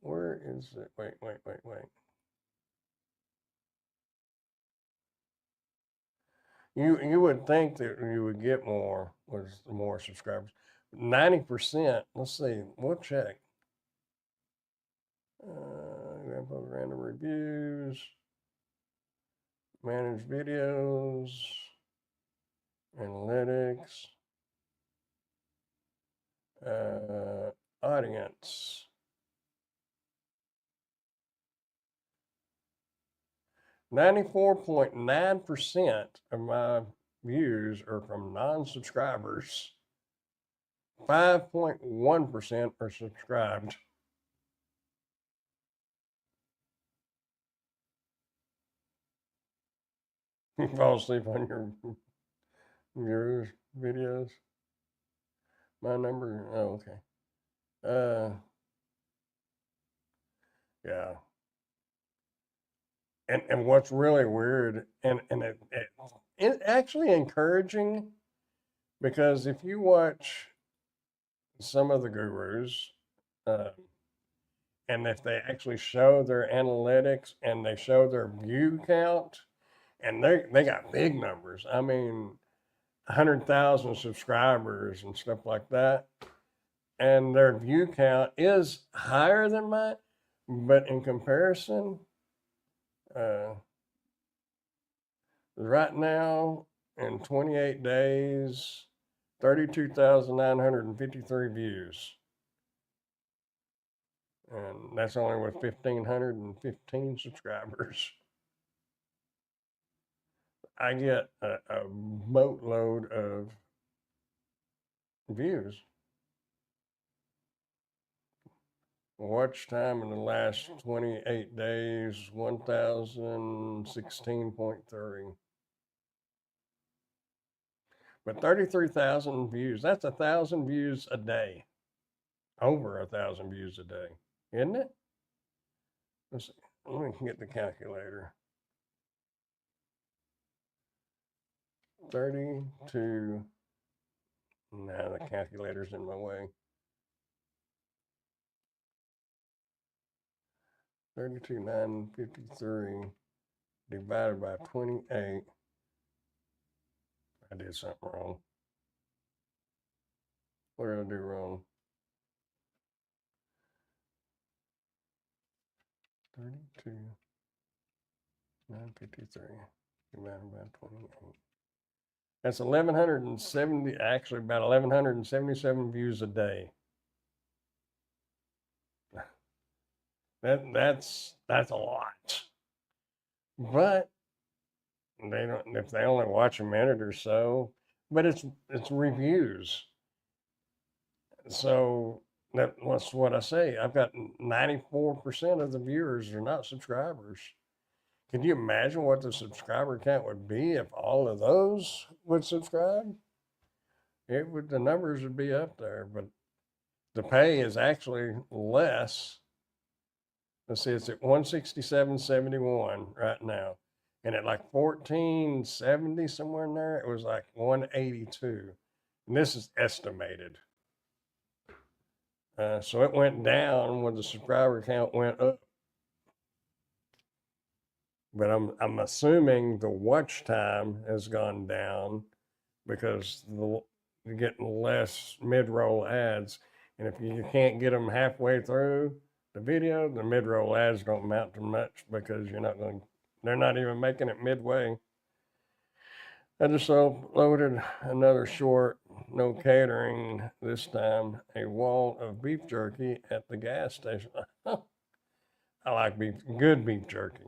where is it? Wait. You would think that you would get more with more subscribers. 90%. Let's see. We'll check. Grandpa's random reviews, manage videos, analytics, audience. 94.9% of my views are from non-subscribers. 5.1% are subscribed. You fall asleep on your videos. My number. Oh, okay. Yeah. And what's really weird, and it actually encouraging, because if you watch some of the gurus, uh, and if they actually show their analytics and they show their view count, and they got big numbers. I mean, 100,000 subscribers and stuff like that, and their view count is higher than mine, but in comparison, uh, right now in 28 days, 32,953 views. And that's only with 1,515 subscribers. I get a boatload of views. Watch time in the last 28 days, 1,016.3. But 33,000 views, that's 1,000 views a day. Over 1,000 views a day, isn't it? Let's see. Let me get the calculator. 32. Now the calculator's in my way. 32,953 divided by 28. I did something wrong. What did I do wrong? 32,953 divided by 28. That's 1,170, actually about 1,177 views a day. That's a lot. But they don't if they only watch a minute or so. But it's reviews. So that's what I say. I've got 94% of the viewers are not subscribers. Can you imagine what the subscriber count would be if all of those would subscribe? It would the numbers would be up there, but the pay is actually less. Let's see, it's at 167.71 right now. And at like 1470 somewhere in there, it was like 182. And this is estimated. So it went down when the subscriber count went up. But I'm assuming the watch time has gone down because you're getting less mid-roll ads, and if you can't get them halfway through the video, the mid-roll ads don't amount to much because they're not even making it midway. I just uploaded another short, no catering this time, a wall of beef jerky at the gas station. I like good beef jerky.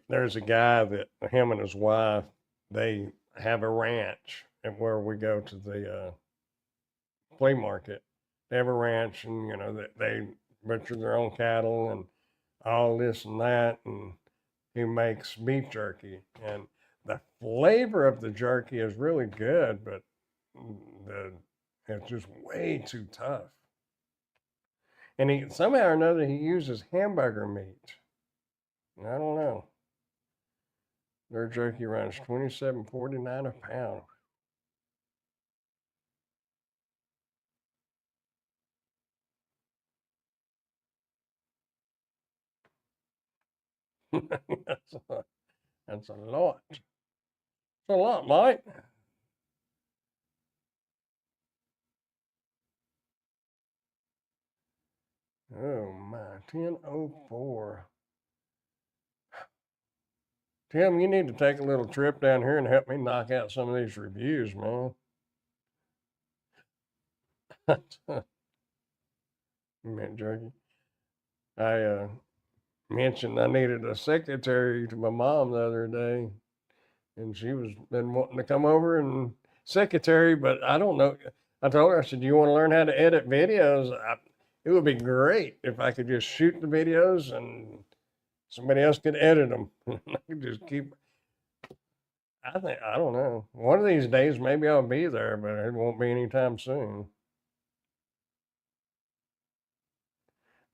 There's a guy that him and his wife, they have a ranch and where we go to the flea market. They have a ranch, and they butcher their own cattle and all this and that, and he makes beef jerky, and the flavor of the jerky is really good, but the it's just way too tough. And he somehow or another he uses hamburger meat. I don't know. Their jerky runs $27.49 a pound. that's, a, that's a lot. It's a lot, Mike. Oh my, 10:04. Tim, you need to take a little trip down here and help me knock out some of these reviews, man. Mint jerky. I mentioned I needed a secretary to my mom the other day, and she was been wanting to come over and secretary, but I don't know. I told her, I said, "Do you want to learn how to edit videos? It would be great if I could just shoot the videos and somebody else could edit them. I could just keep." I don't know. One of these days, maybe I'll be there, but it won't be anytime soon.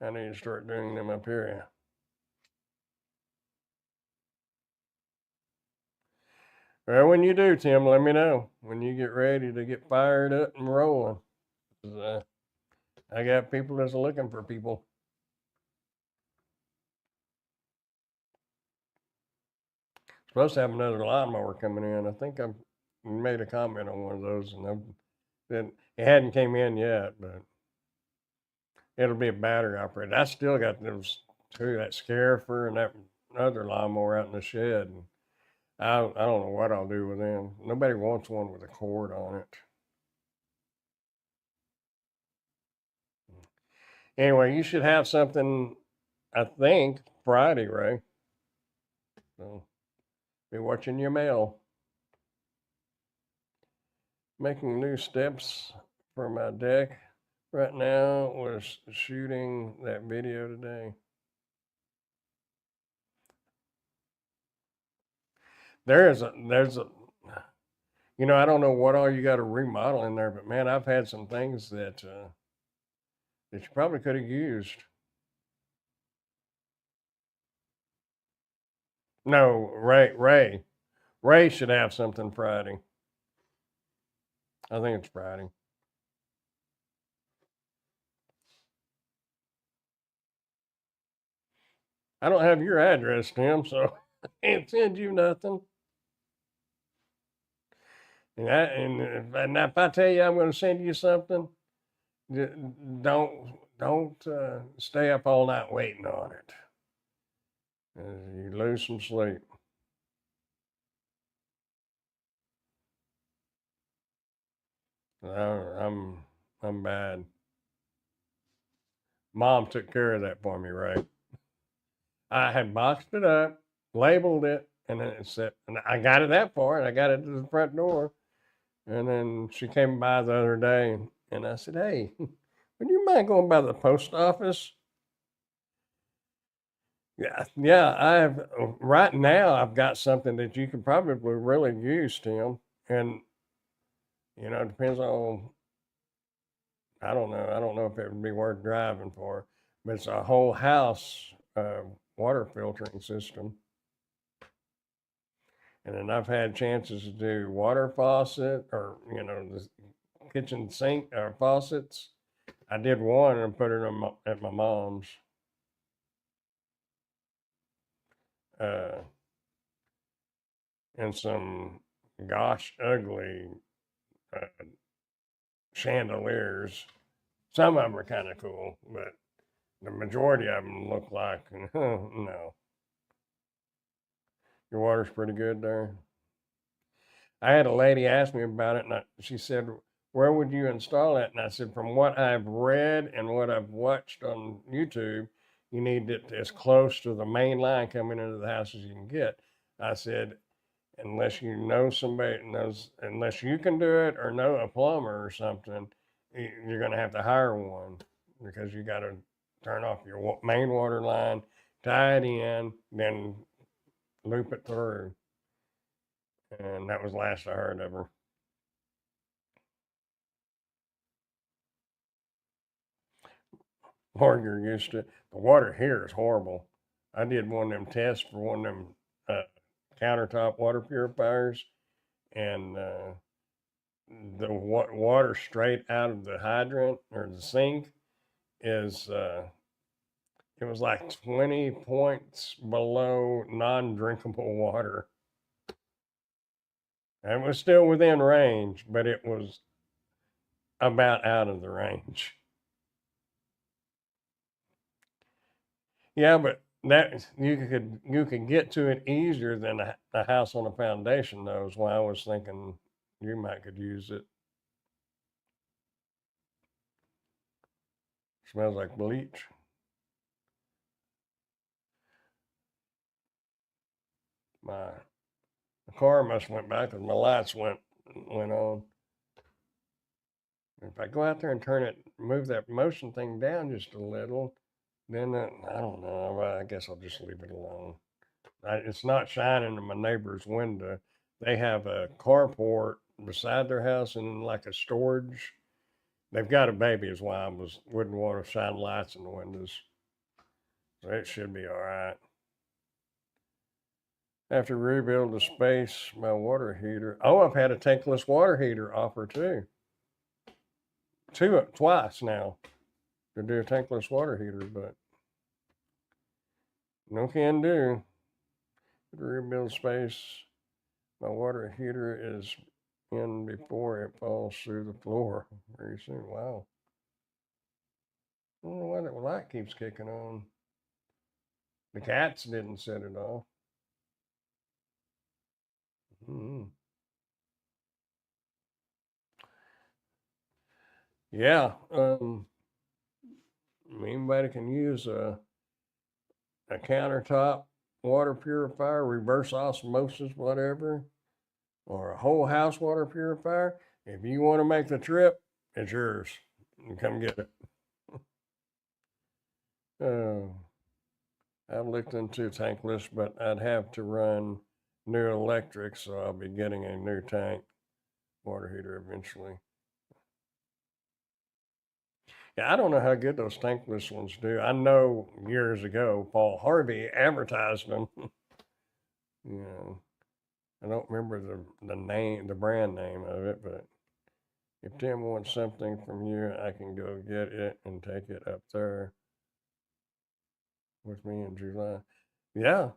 I need to start doing them up here. Well, when you do, Tim, let me know when you get ready to get fired up and rolling. 'Cause, I got people that's looking for people. Supposed to have another lawnmower coming in. I think I made a comment on one of those, and then it hadn't came in yet, but it'll be a battery operated. I still got those two, that Scarifer and that other lawnmower out in the shed. And I don't know what I'll do with them. Nobody wants one with a cord on it. Anyway, you should have something, I think, Friday, Ray. So be watching your mail. Making new steps for my deck right now. Was shooting that video today. There's a I don't know what all you got to remodel in there, but man, I've had some things that you probably could have used. No, Ray should have something Friday. I think it's Friday. I don't have your address, Tim, so I can't send you nothing. And if I tell you I'm going to send you something, don't stay up all night waiting on it. You lose some sleep. I'm bad. Mom took care of that for me, right? I had boxed it up, labeled it, and then it said, and I got it that far, and I got it to the front door. And then she came by the other day, and I said, "Hey, would you mind going by the post office?" Yeah, yeah. I've right now. I've got something that you could probably really use, Tim. And it depends on. I don't know. I don't know if it would be worth driving for, but it's a whole house water filtering system. And then I've had chances to do water faucet or the kitchen sink or faucets. I did one and put it at my mom's. Uh, and some gosh ugly uh, chandeliers. Some of them are kind of cool, but the majority of them look like no. Your water's pretty good there. I had a lady ask me about it, and she said, "Where would you install it?" And I said, "From what I've read and what I've watched on YouTube, you need it as close to the main line coming into the house as you can get." I said, "Unless you know somebody knows, unless you can do it or know a plumber or something, you're going to have to hire one because you got to turn off your main water line, tie it in, then loop it through." And that was the last I heard of her. Or you're used to it. The water here is horrible. I did one of them tests for one of them countertop water purifiers, and the water straight out of the hydrant or the sink is it was like 20 points below non-drinkable water. And it was still within range, but it was about out of the range. Yeah, but that you could get to it easier than a house on a foundation, though. Is why I was thinking you might could use it. Smells like bleach. My car must went back because my lights went on. If I go out there and move that motion thing down just a little, then I don't know. I guess I'll just leave it alone. It's not shining in my neighbor's window. They have a carport beside their house and like a storage. They've got a baby, is why wouldn't want to shine lights in the windows. So it should be all right. After rebuild the space, my water heater. Oh, I've had a tankless water heater offer too. Twice now to do a tankless water heater, but no can do. To rebuild space, my water heater is in before it falls through the floor very soon. Wow. I don't know why that light keeps kicking on. The cats didn't set it off. Mm-hmm. Yeah. Anybody can use a countertop water purifier, reverse osmosis, whatever, or a whole house water purifier. If you want to make the trip, it's yours. You come get it. Uh, I've looked into tankless, but I'd have to run new electric, so I'll be getting a new tank water heater eventually. Yeah, I don't know how good those tankless ones do. I know years ago Paul Harvey advertised them. you know, I don't remember the brand name of it, but if Tim wants something from you, I can go get it and take it up there with me in July. Yeah.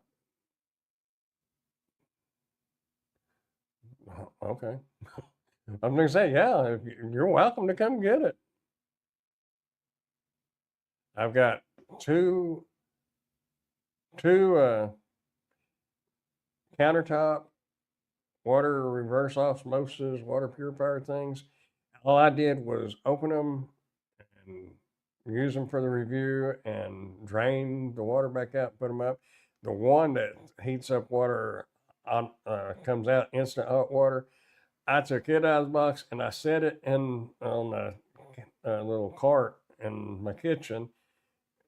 Okay. I'm gonna say, yeah, if you're welcome to come get it. I've got two two countertop water reverse osmosis water purifier things. All I did was open them and use them for the review and drain the water back out, put them up. The one that heats up water on, comes out instant hot water. I took it out of the box and I set it in on a little cart in my kitchen,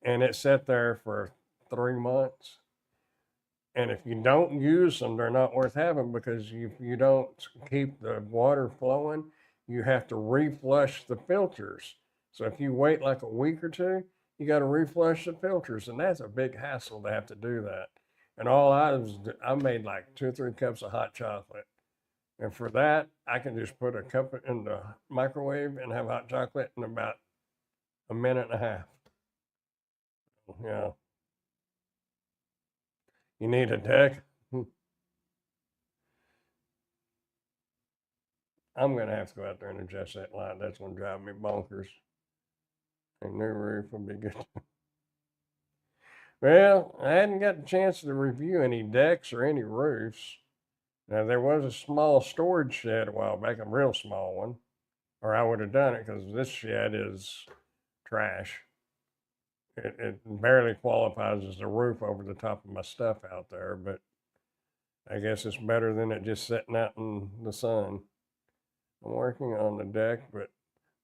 and it sat there for 3 months. And if you don't use them, they're not worth having because if you don't keep the water flowing, you have to reflush the filters. So if you wait like a week or two, you got to reflush the filters, and that's a big hassle to have to do that. And I made like 2 or 3 cups of hot chocolate, and for that, I can just put a cup in the microwave and have hot chocolate in about a minute and a half. Yeah, you need a deck. I'm gonna have to go out there and adjust that light. That's gonna drive me bonkers. A new roof would be good. Well, I hadn't got the chance to review any decks or any roofs. Now there was a small storage shed a while back, a real small one, or I would have done it because this shed is trash. It barely qualifies as a roof over the top of my stuff out there, but I guess it's better than it just sitting out in the sun. I'm working on the deck, but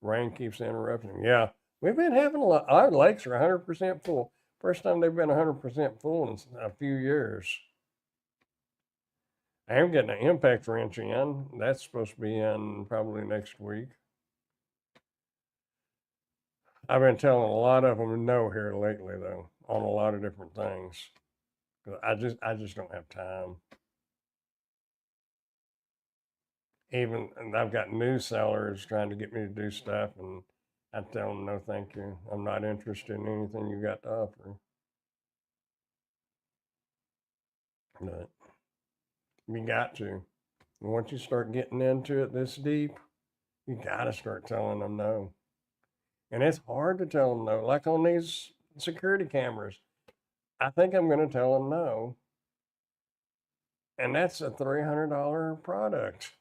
rain keeps interrupting. Yeah, we've been having a lot. Our lakes are 100% full. First time they've been 100% full in a few years. I am getting an impact wrench in. That's supposed to be in probably next week. I've been telling a lot of them no here lately, though, on a lot of different things. I just don't have time. Even and I've got new sellers trying to get me to do stuff, and I tell them no, thank you. I'm not interested in anything you got to offer. But you got to. Once you start getting into it this deep, you got to start telling them no. And it's hard to tell them no. Like on these security cameras, I think I'm going to tell them no. And that's a $300 product.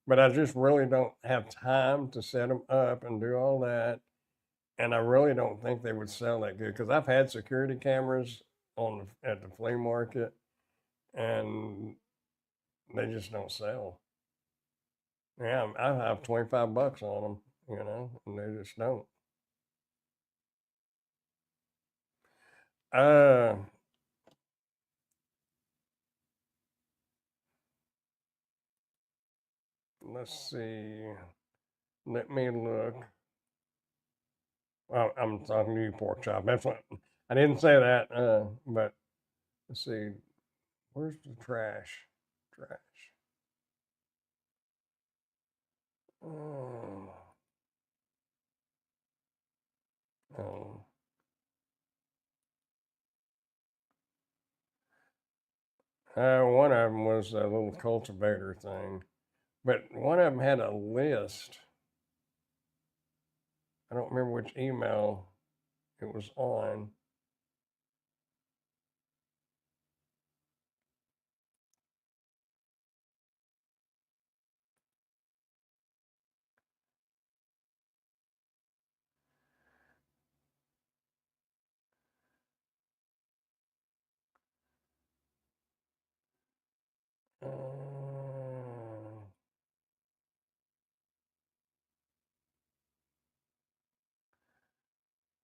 But I just really don't have time to set them up and do all that. And I really don't think they would sell that good because I've had security cameras at the flea market, and they just don't sell. Yeah, I have $25 on them, and they just don't. Uh, let's see. Let me look. Well, I'm talking to you, pork chop. That's what I didn't say that. But let's see. Where's the trash? Trash. Oh, oh. One of them was a little cultivator thing, but one of them had a list. I don't remember which email it was on.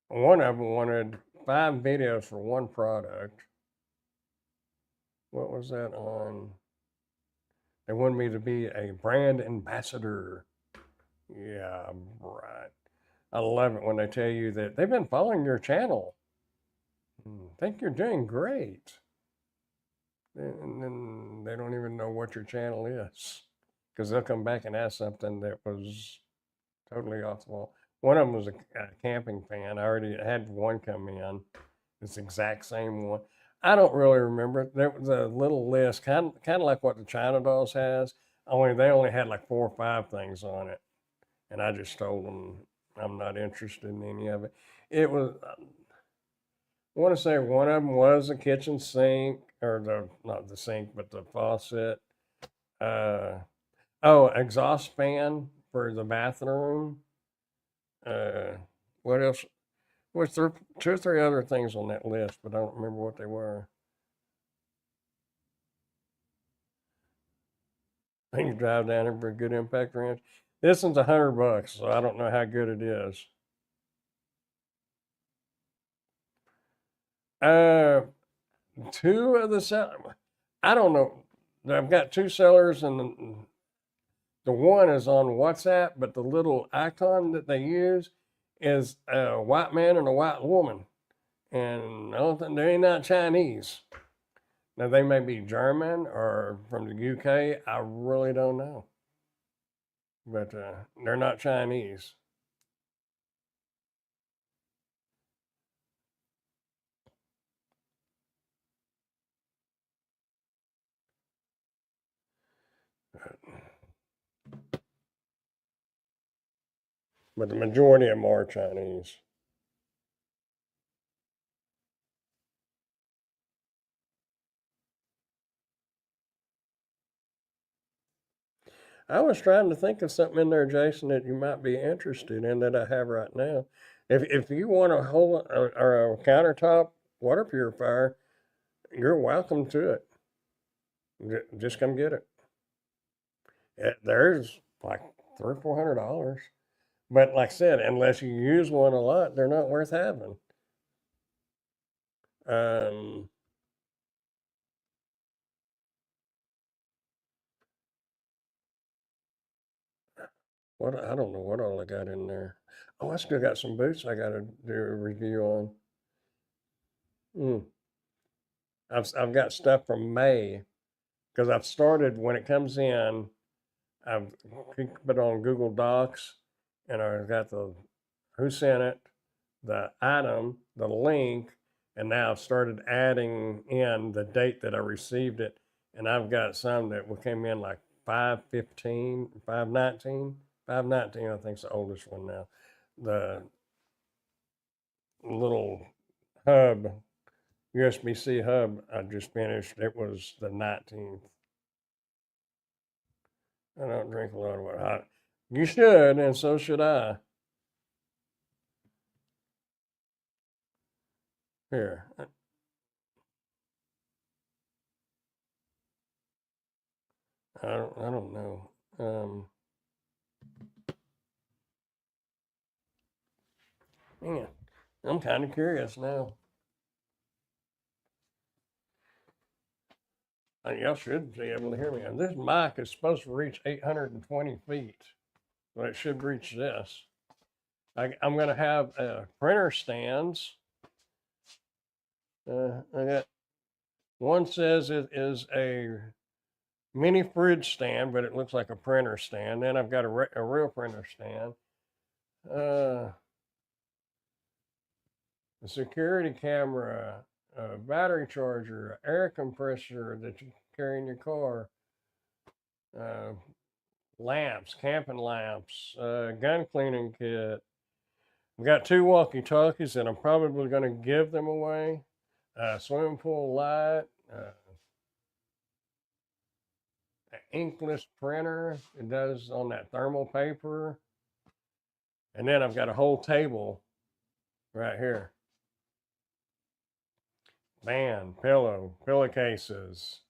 One of them wanted 5 videos for one product. What was that on? They wanted me to be a brand ambassador. Yeah, right. I love it when they tell you that they've been following your channel. Think you're doing great. And then they don't even know what your channel is because they'll come back and ask something that was totally off the wall. One of them was a camping fan. I already had one come in. It's the exact same one. I don't really remember it. There was a little list, kind of like what the China Dolls has. Only they only had like 4 or 5 things on it, and I just told them I'm not interested in any of it. It was I want to say one of them was a kitchen sink, or the not the sink, but the faucet. Uh, oh, exhaust fan for the bathroom. Uh, what else? Was there two or three other things on that list, but I don't remember what they were. I think you drive down there for a good impact wrench. This one's $100, so I don't know how good it is. Uh, two of the sellers. I don't know. I've got two sellers, and the one is on WhatsApp, but the little icon that they use is a white man and a white woman, and I don't think they're not Chinese. Now they may be German or from the UK. I really don't know, but they're not Chinese. But the majority of them are Chinese. I was trying to think of something in there, Jason, that you might be interested in that I have right now. If you want a whole or a countertop water purifier, you're welcome to it. Just come get it. There's like $300 or $400, but like I said, unless you use one a lot, they're not worth having. Um, what I don't know what all I got in there. Oh, I still got some boots I got to do a review on. Mm. I've got stuff from May because I've started when it comes in. I've put it on Google Docs, and I've got the who sent it, the item, the link, and now I've started adding in the date that I received it. And I've got some that came in like 5/15, 5/19, 5/19. I think is the oldest one now. The little hub, USB-C hub, I just finished. It was the 19th. I don't drink a lot of water. You should, and so should I. Here, I don't know. Man, I'm kind of curious now. Y'all should be able to hear me. And this mic is supposed to reach 820 feet, but it should reach this. I'm going to have printer stands. I got one says it is a mini fridge stand, but it looks like a printer stand. Then I've got a real printer stand. A security camera, a battery charger, air compressor that you carry in your car, uh, lamps, camping lamps, gun cleaning kit. I've got two walkie-talkies, and I'm probably going to give them away. Swimming pool light, inkless printer. It does on that thermal paper. And then I've got a whole table right here. Man, pillowcases,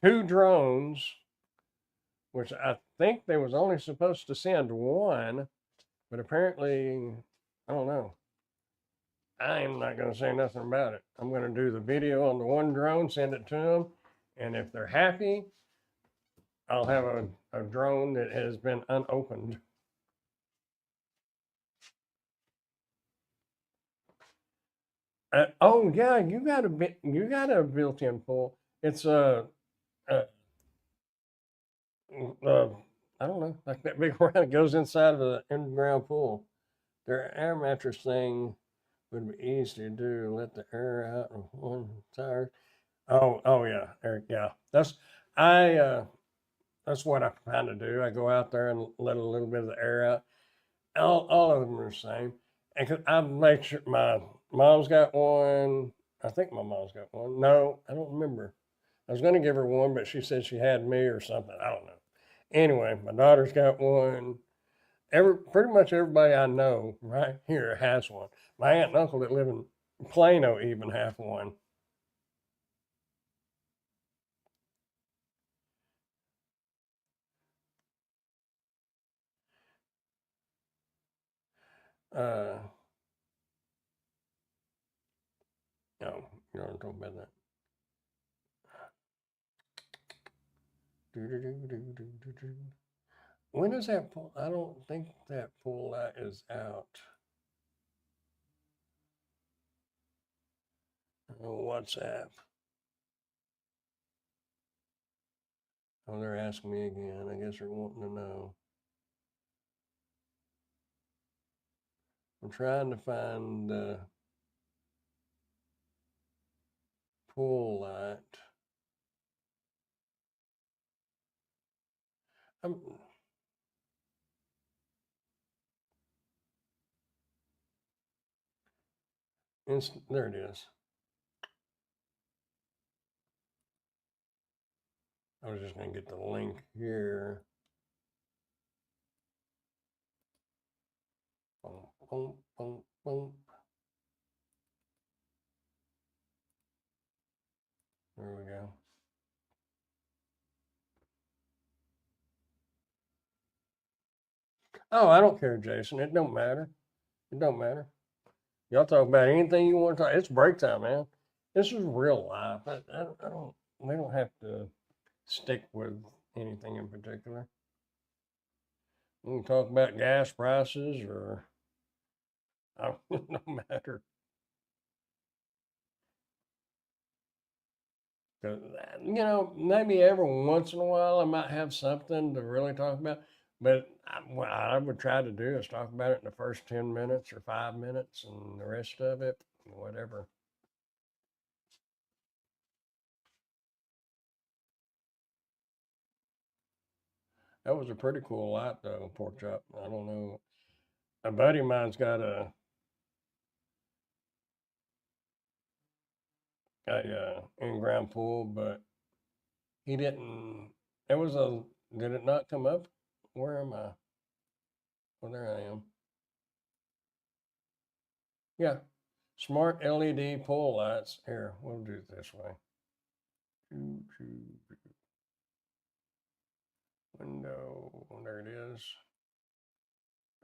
two drones, which I think they was only supposed to send one, but apparently, I don't know. I'm not going to say nothing about it. I'm going to do the video on the one drone, send it to them, and if they're happy, I'll have a drone that has been unopened. Oh yeah, you got a built-in pool. It's a uh, I don't know, like that big round that goes inside of the underground pool. Their air mattress thing would be easy to do. Let the air out of one tire. Oh yeah, yeah. I that's what I kind of do. I go out there and let a little bit of the air out. All of them are the same. And I've made sure Mom's got one. I think my mom's got one. No, I don't remember. I was going to give her one, but she said she had me or something. I don't know. Anyway, my daughter's got one. Pretty much everybody I know right here has one. My aunt and uncle that live in Plano even have one. Uh, no, you know what I'm talking about that. When is that pull? I don't think that pull light is out. WhatsApp. Oh, they're asking me again. I guess they're wanting to know. I'm trying to find the pull light. I'm, there it is. I was just going to get the link here. Boom, boom, boom, boom. There we go. Oh, I don't care, Jason. It don't matter. It don't matter. Y'all talk about anything you want to talk. It's break time, man. This is real life. I don't. We don't have to stick with anything in particular. We can talk about gas prices or I don't, no matter. 'Cause, maybe every once in a while I might have something to really talk about. But what I would try to do is talk about it in the first 10 minutes or 5 minutes and the rest of it, whatever. That was a pretty cool light, though, pork chop. I don't know. A buddy of mine's got a in-ground pool, but he didn't. It was a. Did it not come up? Where am I? Well, there I am. Yeah, smart LED pole lights. Here, we'll do it this way. Window. There it is.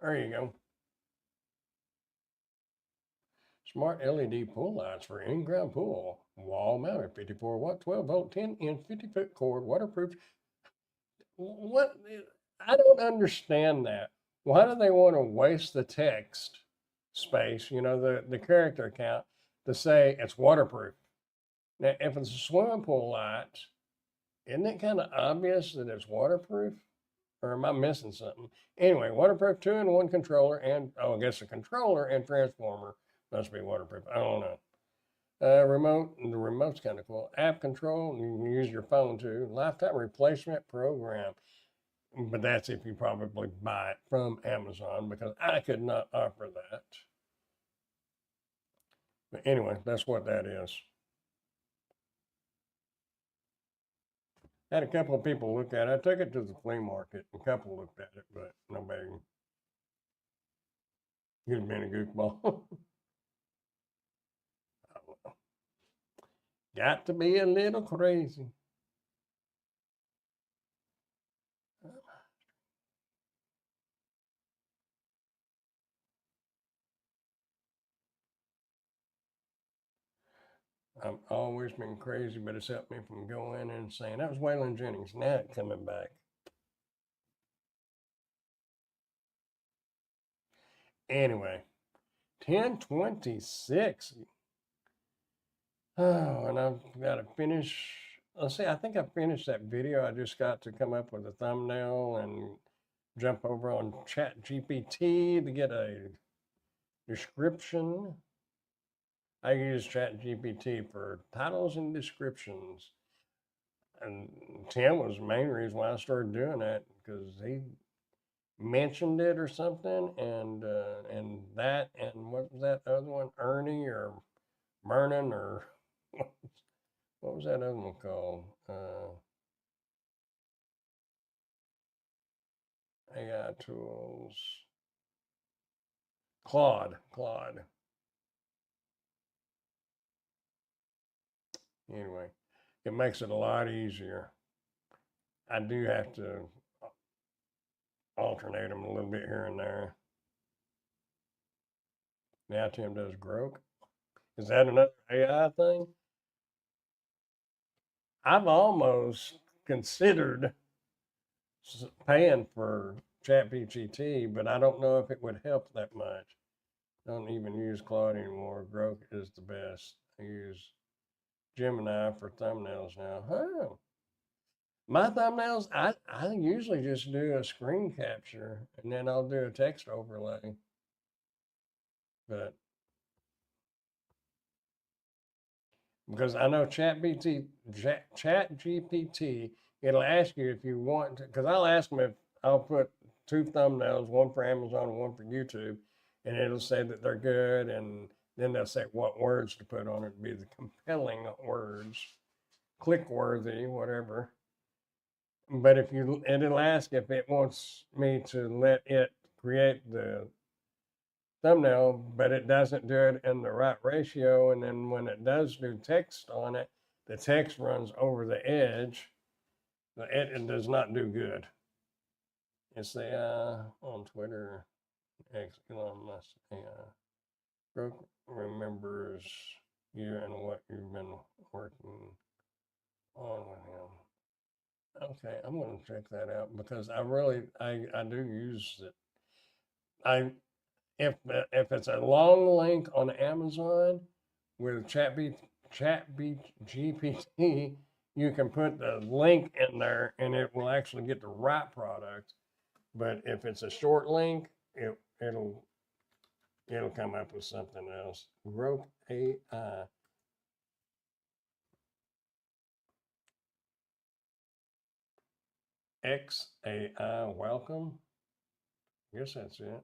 There you go. Smart LED pool lights for in-ground pool. Wall mounted 54 watt, 12 volt, 10 inch, 50-foot cord, waterproof. What? I don't understand that. Why do they want to waste the text space, the character account, to say it's waterproof? Now, if it's a swimming pool light, isn't it kind of obvious that it's waterproof? Or am I missing something? Anyway, waterproof 2-in-1 controller and, I guess a controller and transformer must be waterproof. I don't know. Remote, the remote's kind of cool. App control, you can use your phone too. Lifetime replacement program. But that's if you probably buy it from Amazon because I could not offer that. But anyway, that's what that is. I had a couple of people look at it. I took it to the flea market. A couple looked at it, but nobody. He'd have been a goofball. Got to be a little crazy. I've always been crazy, but it's helped me from going insane. That was Waylon Jennings. Now it's coming back. Anyway, 10:26. Oh, and I've got to finish. Let's see, I think I finished that video. I just got to come up with a thumbnail and jump over on Chat GPT to get a description. I use Chat GPT for titles and descriptions. And Tim was the main reason why I started doing that because mentioned it or something, and that, and what was that other one, Ernie or Mernon or what was that other one called? AI tools, Claude. Anyway, it makes it a lot easier. I do have to alternate them a little bit here and there. Now Tim does Grok. Is that another AI thing? I've almost considered paying for ChatGPT, but I don't know if it would help that much. I don't even use Claude anymore. Grok is the best. I use Gemini for thumbnails now. Oh, my thumbnails, I usually just do a screen capture and then I'll do a text overlay. But because I know Chat GPT, it'll ask you if you want to, because I'll ask them if I'll put two thumbnails, one for Amazon and one for YouTube, and it'll say that they're good, and then they'll say what words to put on it to be the compelling words, click worthy, whatever. But if you, and it'll ask if it wants me to let it create the thumbnail, but it doesn't do it in the right ratio. And then when it does do text on it, the text runs over the edge. It does not do good. It's the on Twitter, Elon Musk. Brooke remembers you and what you've been working on with him. Okay, I'm going to check that out because I do use it. I if it's a long link on Amazon with GPT, you can put the link in there and it will actually get the right product. But if it's a short link, it'll come up with something else. Growth AI. XAI welcome. I guess that's it.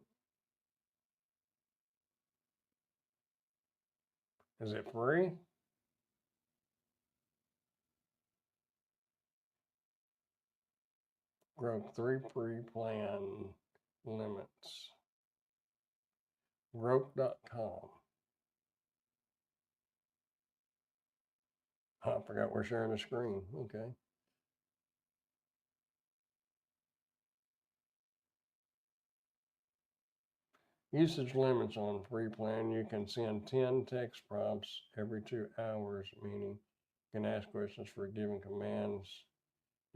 Is it free? Growth 3 free plan limits. Growth.com. I forgot we're sharing the screen. Okay. Usage limits on free plan. You can send 10 text prompts every 2 hours, meaning you can ask questions for given commands,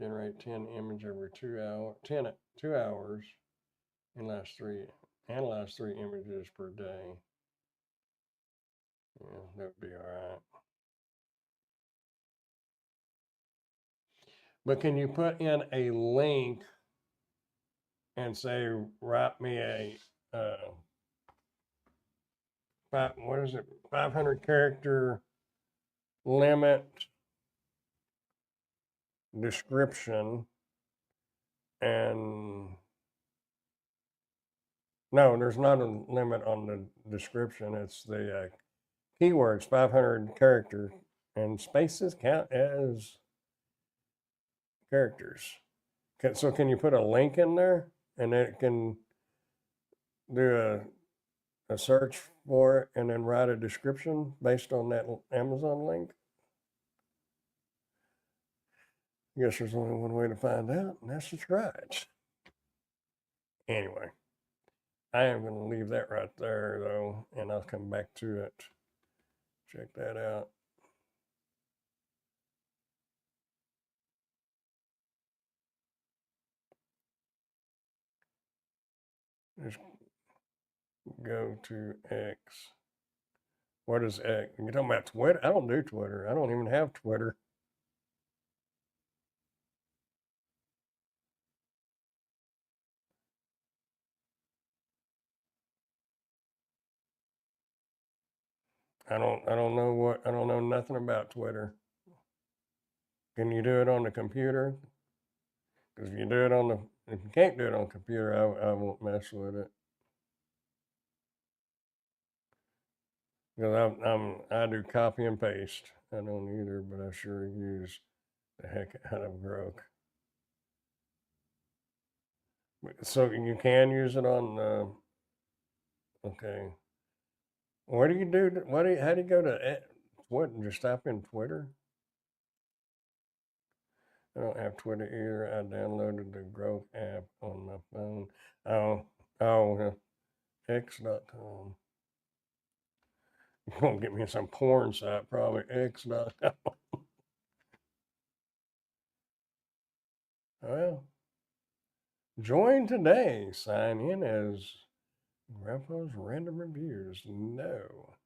generate 10 image every 2 hours, analyze three images per day. Yeah, that would be all right. But can you put in a link and say, write me a what is it, 500 character limit description, and no, there's not a limit on the description. It's the keywords, 500 characters, and spaces count as characters. So can you put a link in there and it can do a search for it and then write a description based on that Amazon link? I guess there's only one way to find out, and that's to try it. Anyway, I am going to leave that right there, though, and I'll come back to it. Check that out. Just go to X. What is X? You're talking about Twitter? I don't do Twitter. I don't even have Twitter. I don't know nothing about Twitter. Can you do it on the computer? Because if you do it on the, if you can't do it on computer, I won't mess with it. Because I do copy and paste. I don't either, but I sure use the heck out of Grok. So you can use it on. Okay. What do you do? What do you, how do you go to what? Just type in Twitter. I don't have Twitter either. I downloaded the Grok app on my phone. Oh, X.com. You're gonna get me some porn site, probably X.com. Well, join today. Sign in as Grandpa's Random Reviews. No.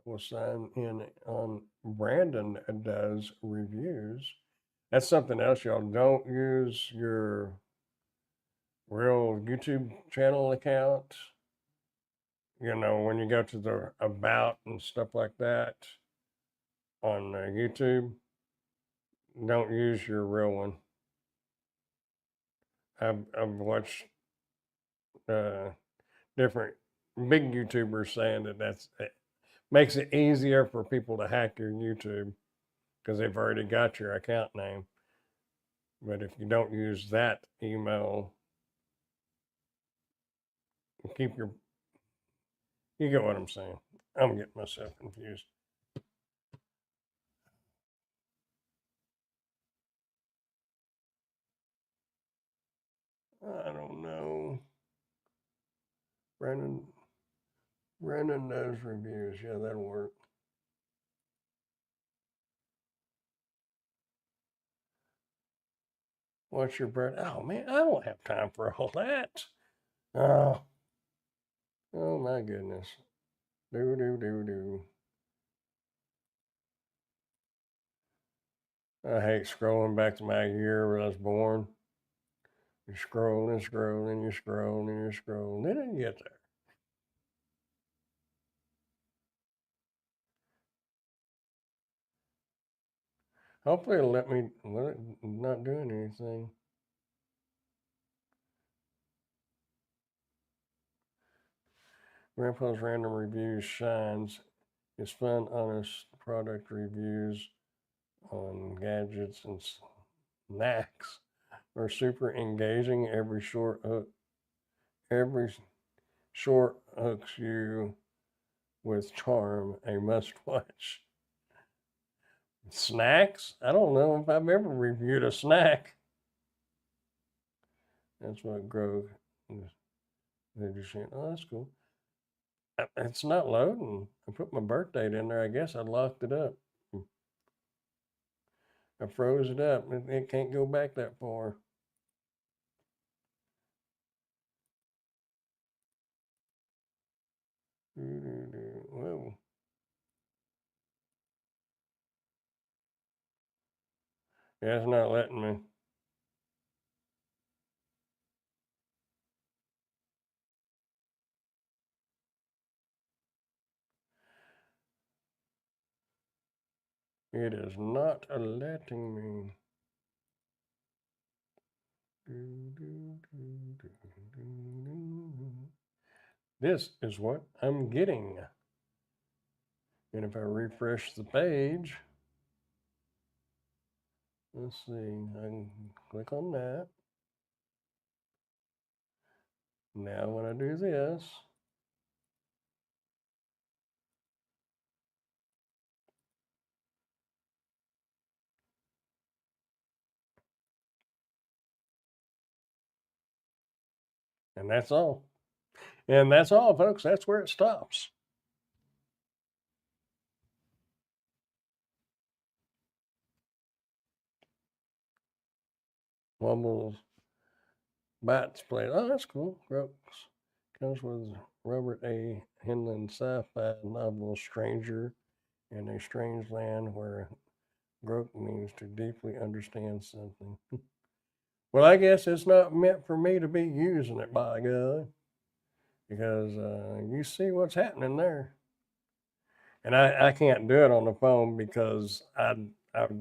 We'll sign in on Brandon Does Reviews. That's something else, y'all. Don't use your real YouTube channel account. You know, when you go to the About and stuff like that on YouTube, don't use your real one. I've watched different big YouTubers saying that it makes it easier for people to hack your YouTube because they've already got your account name. But if you don't use that email, keep your, you get what I'm saying. I'm getting myself confused. I don't know. Brandon, Brandon Does Reviews. Yeah, that'll work. What's your bread? Oh man, I don't have time for all that. Oh, oh my goodness. Do. I hate scrolling back to my year where I was born. You scroll and scroll and you scroll and you scroll. Then you get there. Hopefully it'll let me not doing anything. Grandpa's Random Reviews shines. It's fun, honest product reviews on gadgets and snacks are super engaging. Every short hooks you with charm. A must watch. Snacks? I don't know if I've ever reviewed a snack. That's what Grove is. They're just saying, oh, that's cool. It's not loading. I put my birth date in there. I guess I locked it up. I froze it up. It can't go back that far. Whoa. Yeah, it's not letting me. It is not letting me. This is what I'm getting. And if I refresh the page, let's see, I can click on that. Now when I do this, and that's all. And that's all, folks. That's where it stops. Wumbles, Bats play. Oh, that's cool. Brooks comes with Robert A. Heinlein sci-fi novel Stranger in a Strange Land where growth means to deeply understand something. Well, I guess it's not meant for me to be using it, by God, because you see what's happening there. And I can't do it on the phone because I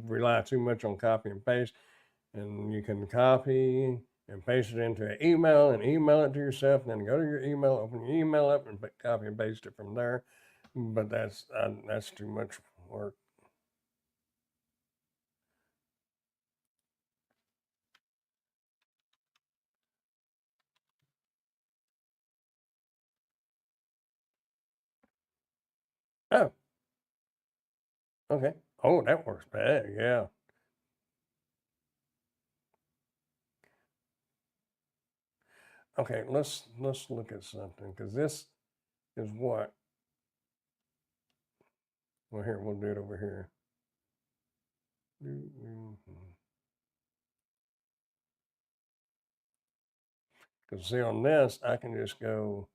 rely too much on copy and paste. and you can copy and paste it into an email and email it to yourself, and then go to your email, open your email up, and copy and paste it from there. But that's too much work. Oh, okay. Oh, that works bad. Yeah. Okay, let's look at something because this is what. Well, here we'll do it over here. Because see on this, I can just go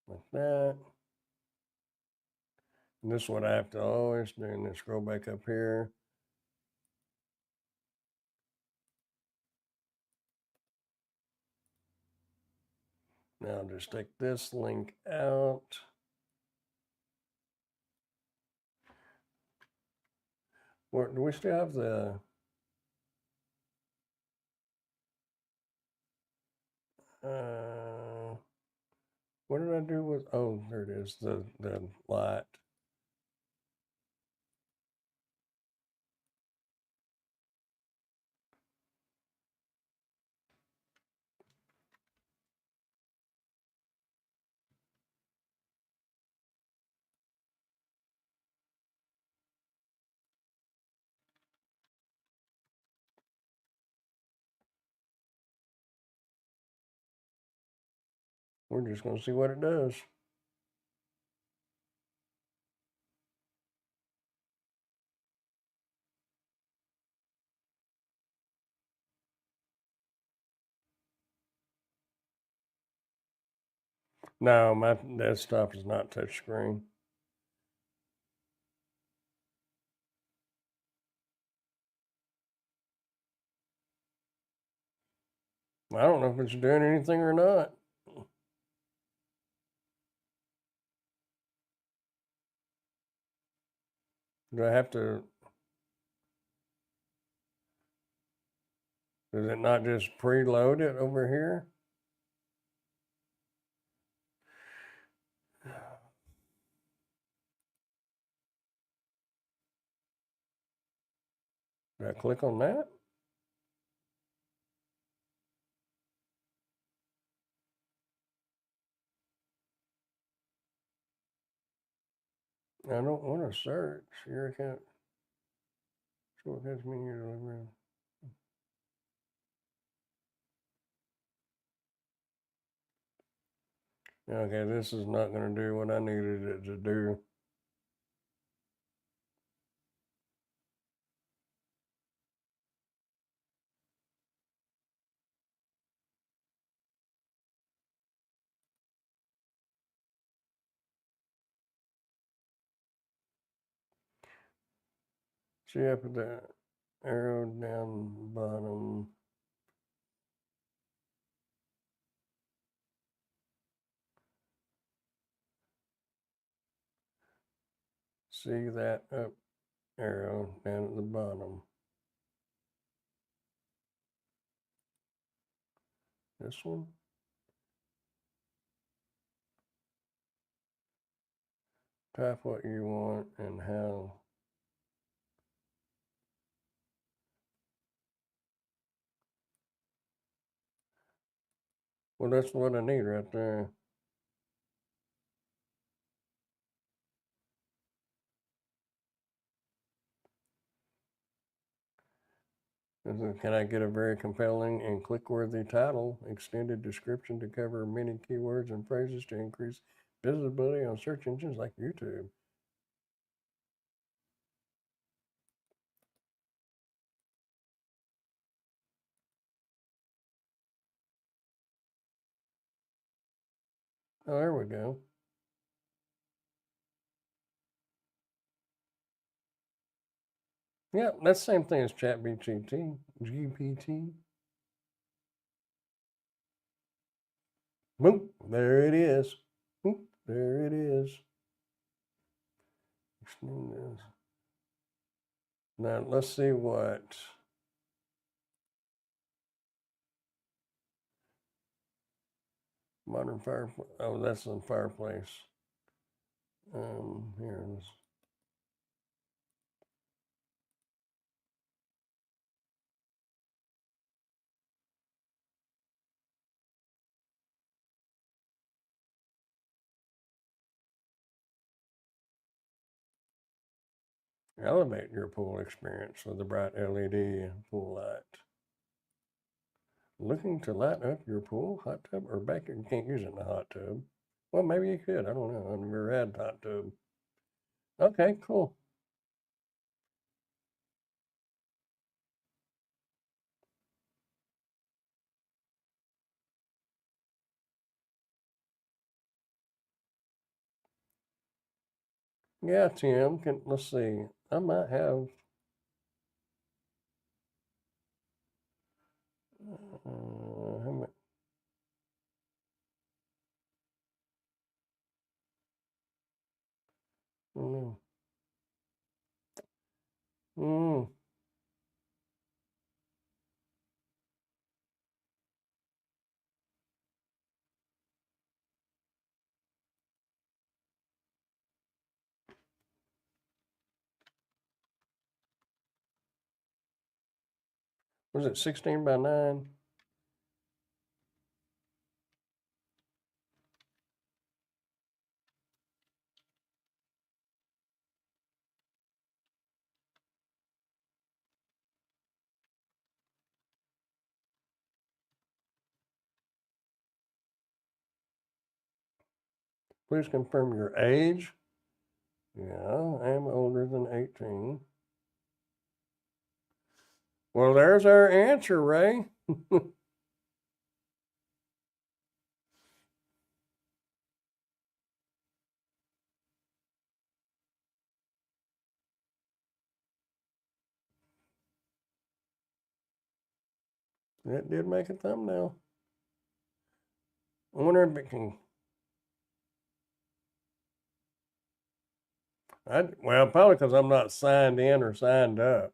like that. And this is what I have to always do. And then scroll back up here. Now just take this link out. Where, do we still have the what did I do with, oh, there it is, the light. We're just going to see what it does. No, my desktop is not touchscreen. I don't know if it's doing anything or not. Do I have to, does it not just preload it over here? Do I click on that? I don't want to search. Your account shortcuts menu delivery. Okay, this is not going to do what I needed it to do. See up at the arrow down bottom. See that up arrow down at the bottom. This one. Type what you want and how. Well, that's what I need right there. Can I get a very compelling and click-worthy title, extended description to cover many keywords and phrases to increase visibility on search engines like YouTube? Oh, there we go. Yeah, that's the same thing as GPT. Boom, there it is. Boom, there it is. Extend this. Now let's see what modern fireplace. Oh, that's the fireplace. Here it is. Elevate your pool experience with a bright LED pool light. Looking to light up your pool, hot tub, or backyard? You can't use it in a hot tub. Well, maybe you could. I don't know. I've never had a hot tub. Okay, cool. Yeah, Tim. Let's see. I might have. How much? Mm, mm, was it 16 by 9? Please confirm your age. Yeah, I am older than 18. Well, there's our answer, Ray. It did make a thumbnail. I wonder if it can. Well, probably because I'm not signed in or signed up.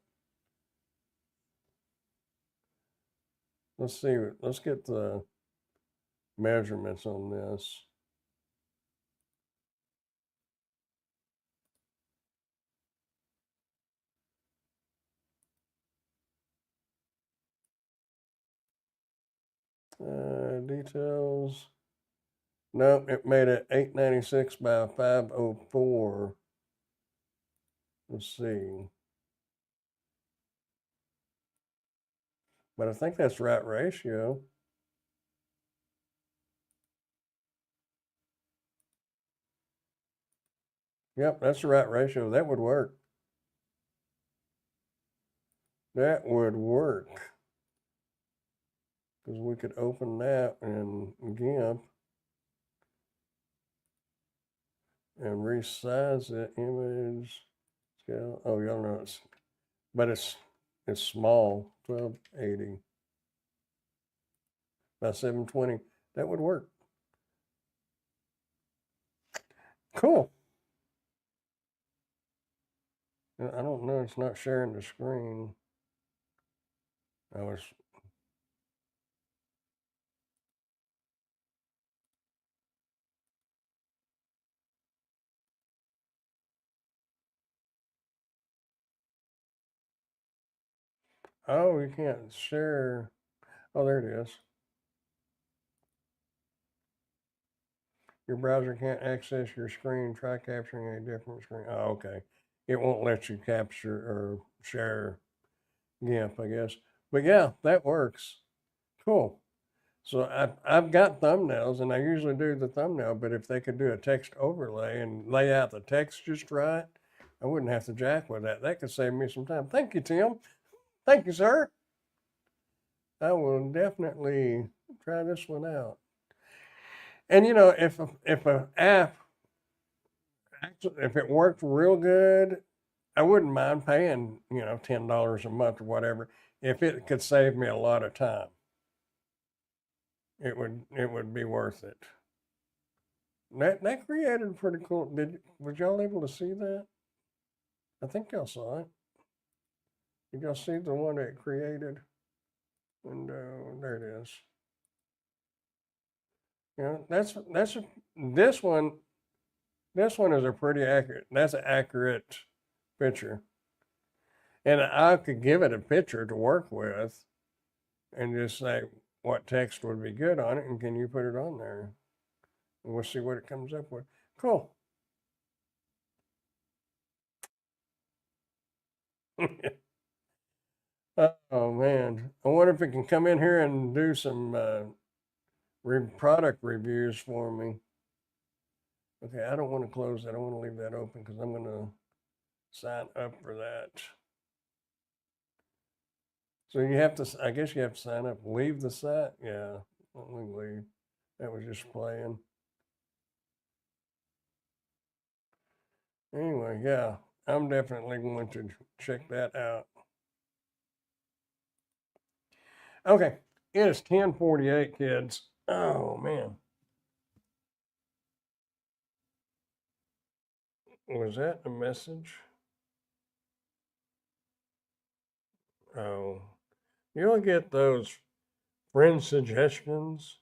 Let's see. Let's get the measurements on this. Details. Nope, it made it 896 by 504. Let's see. But I think that's right ratio. Yep, that's the right ratio. That would work. That would work. Because we could open that in GIMP and resize the image scale. Oh, y'all know but it's small, 1280 by 720. That would work. Cool. I don't know. It's not sharing the screen. I was. Oh, you can't share. Oh, there it is. Your browser can't access your screen. Try capturing a different screen. Oh, okay. It won't let you capture or share GIMP, I guess. But yeah, that works. Cool. So I've got thumbnails, and I usually do the thumbnail, but if they could do a text overlay and lay out the text just right, I wouldn't have to jack with that. That could save me some time. Thank you, Tim. Thank you, sir. I will definitely try this one out. And you know, if a app actually, if it worked real good, I wouldn't mind paying, $10 a month or whatever if it could save me a lot of time. It would be worth it. That created a pretty cool. Was y'all able to see that? I think y'all saw it. Did y'all see the one that it created? And there it is. Yeah, this one. This one is a pretty accurate. That's an accurate picture, and I could give it a picture to work with, and just say what text would be good on it, and can you put it on there? And we'll see what it comes up with. Cool. Oh man, I wonder if it can come in here and do some product reviews for me. Okay, I don't want to close that. I want to leave that open because I'm going to sign up for that. So you have to, I guess you have to sign up. Leave the site? Yeah, let me leave. That was just playing. Anyway, yeah, I'm definitely going to check that out. Okay, it is 10:48, kids. Oh man, was that a message? Oh, you'll get those friend suggestions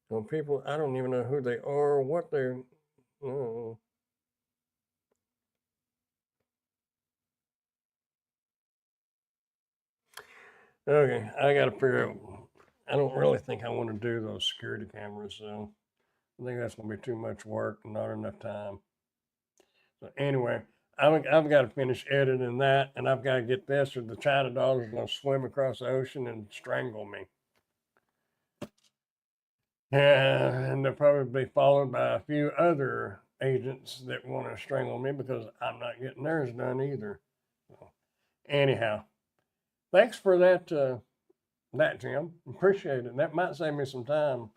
from people. I don't even know who they are, what they're. Oh. Okay, I got to figure out. I don't really think I want to do those security cameras, so I think that's going to be too much work and not enough time. So anyway, I've got to finish editing that, and I've got to get this, or the China dogs are going to swim across the ocean and strangle me. And they'll probably be followed by a few other agents that want to strangle me because I'm not getting theirs done either. So, anyhow, thanks for that Jim. Appreciate it. That might save me some time,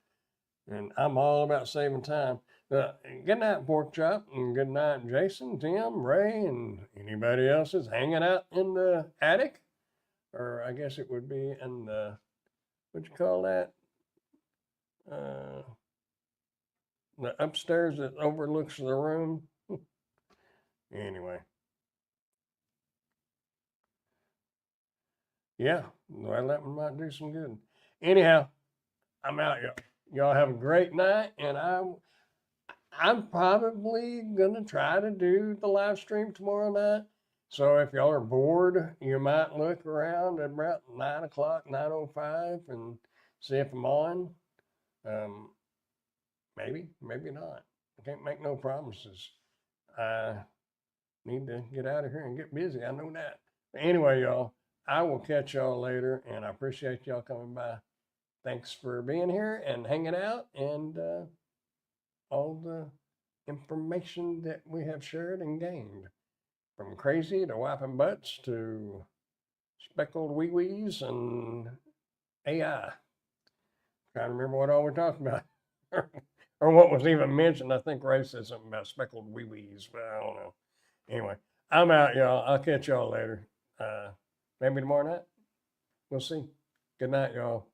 and I'm all about saving time. Good night, Pork Chop, and good night, Jason, Tim, Ray, and anybody else that's hanging out in the attic, or I guess it would be in the what you call that, uh, the upstairs that overlooks the room. Anyway, yeah, well, that one might do some good. Anyhow, I'm out, y'all. Y'all have a great night, and I'm probably gonna try to do the live stream tomorrow night. So if y'all are bored, you might look around at about 9 o'clock, 9:05, and see if I'm on. Um, maybe not. I can't make no promises. I need to get out of here and get busy. I know that. But anyway, y'all, I will catch y'all later, and I appreciate y'all coming by. Thanks for being here and hanging out, and all the information that we have shared and gained. From crazy to wiping butts to speckled wee wees and AI. Trying to remember what all we're talking about. Or what was even mentioned. I think Ray said something about speckled wee wees, but I don't know. Anyway, I'm out, y'all. I'll catch y'all later. Maybe tomorrow night. We'll see. Good night, y'all.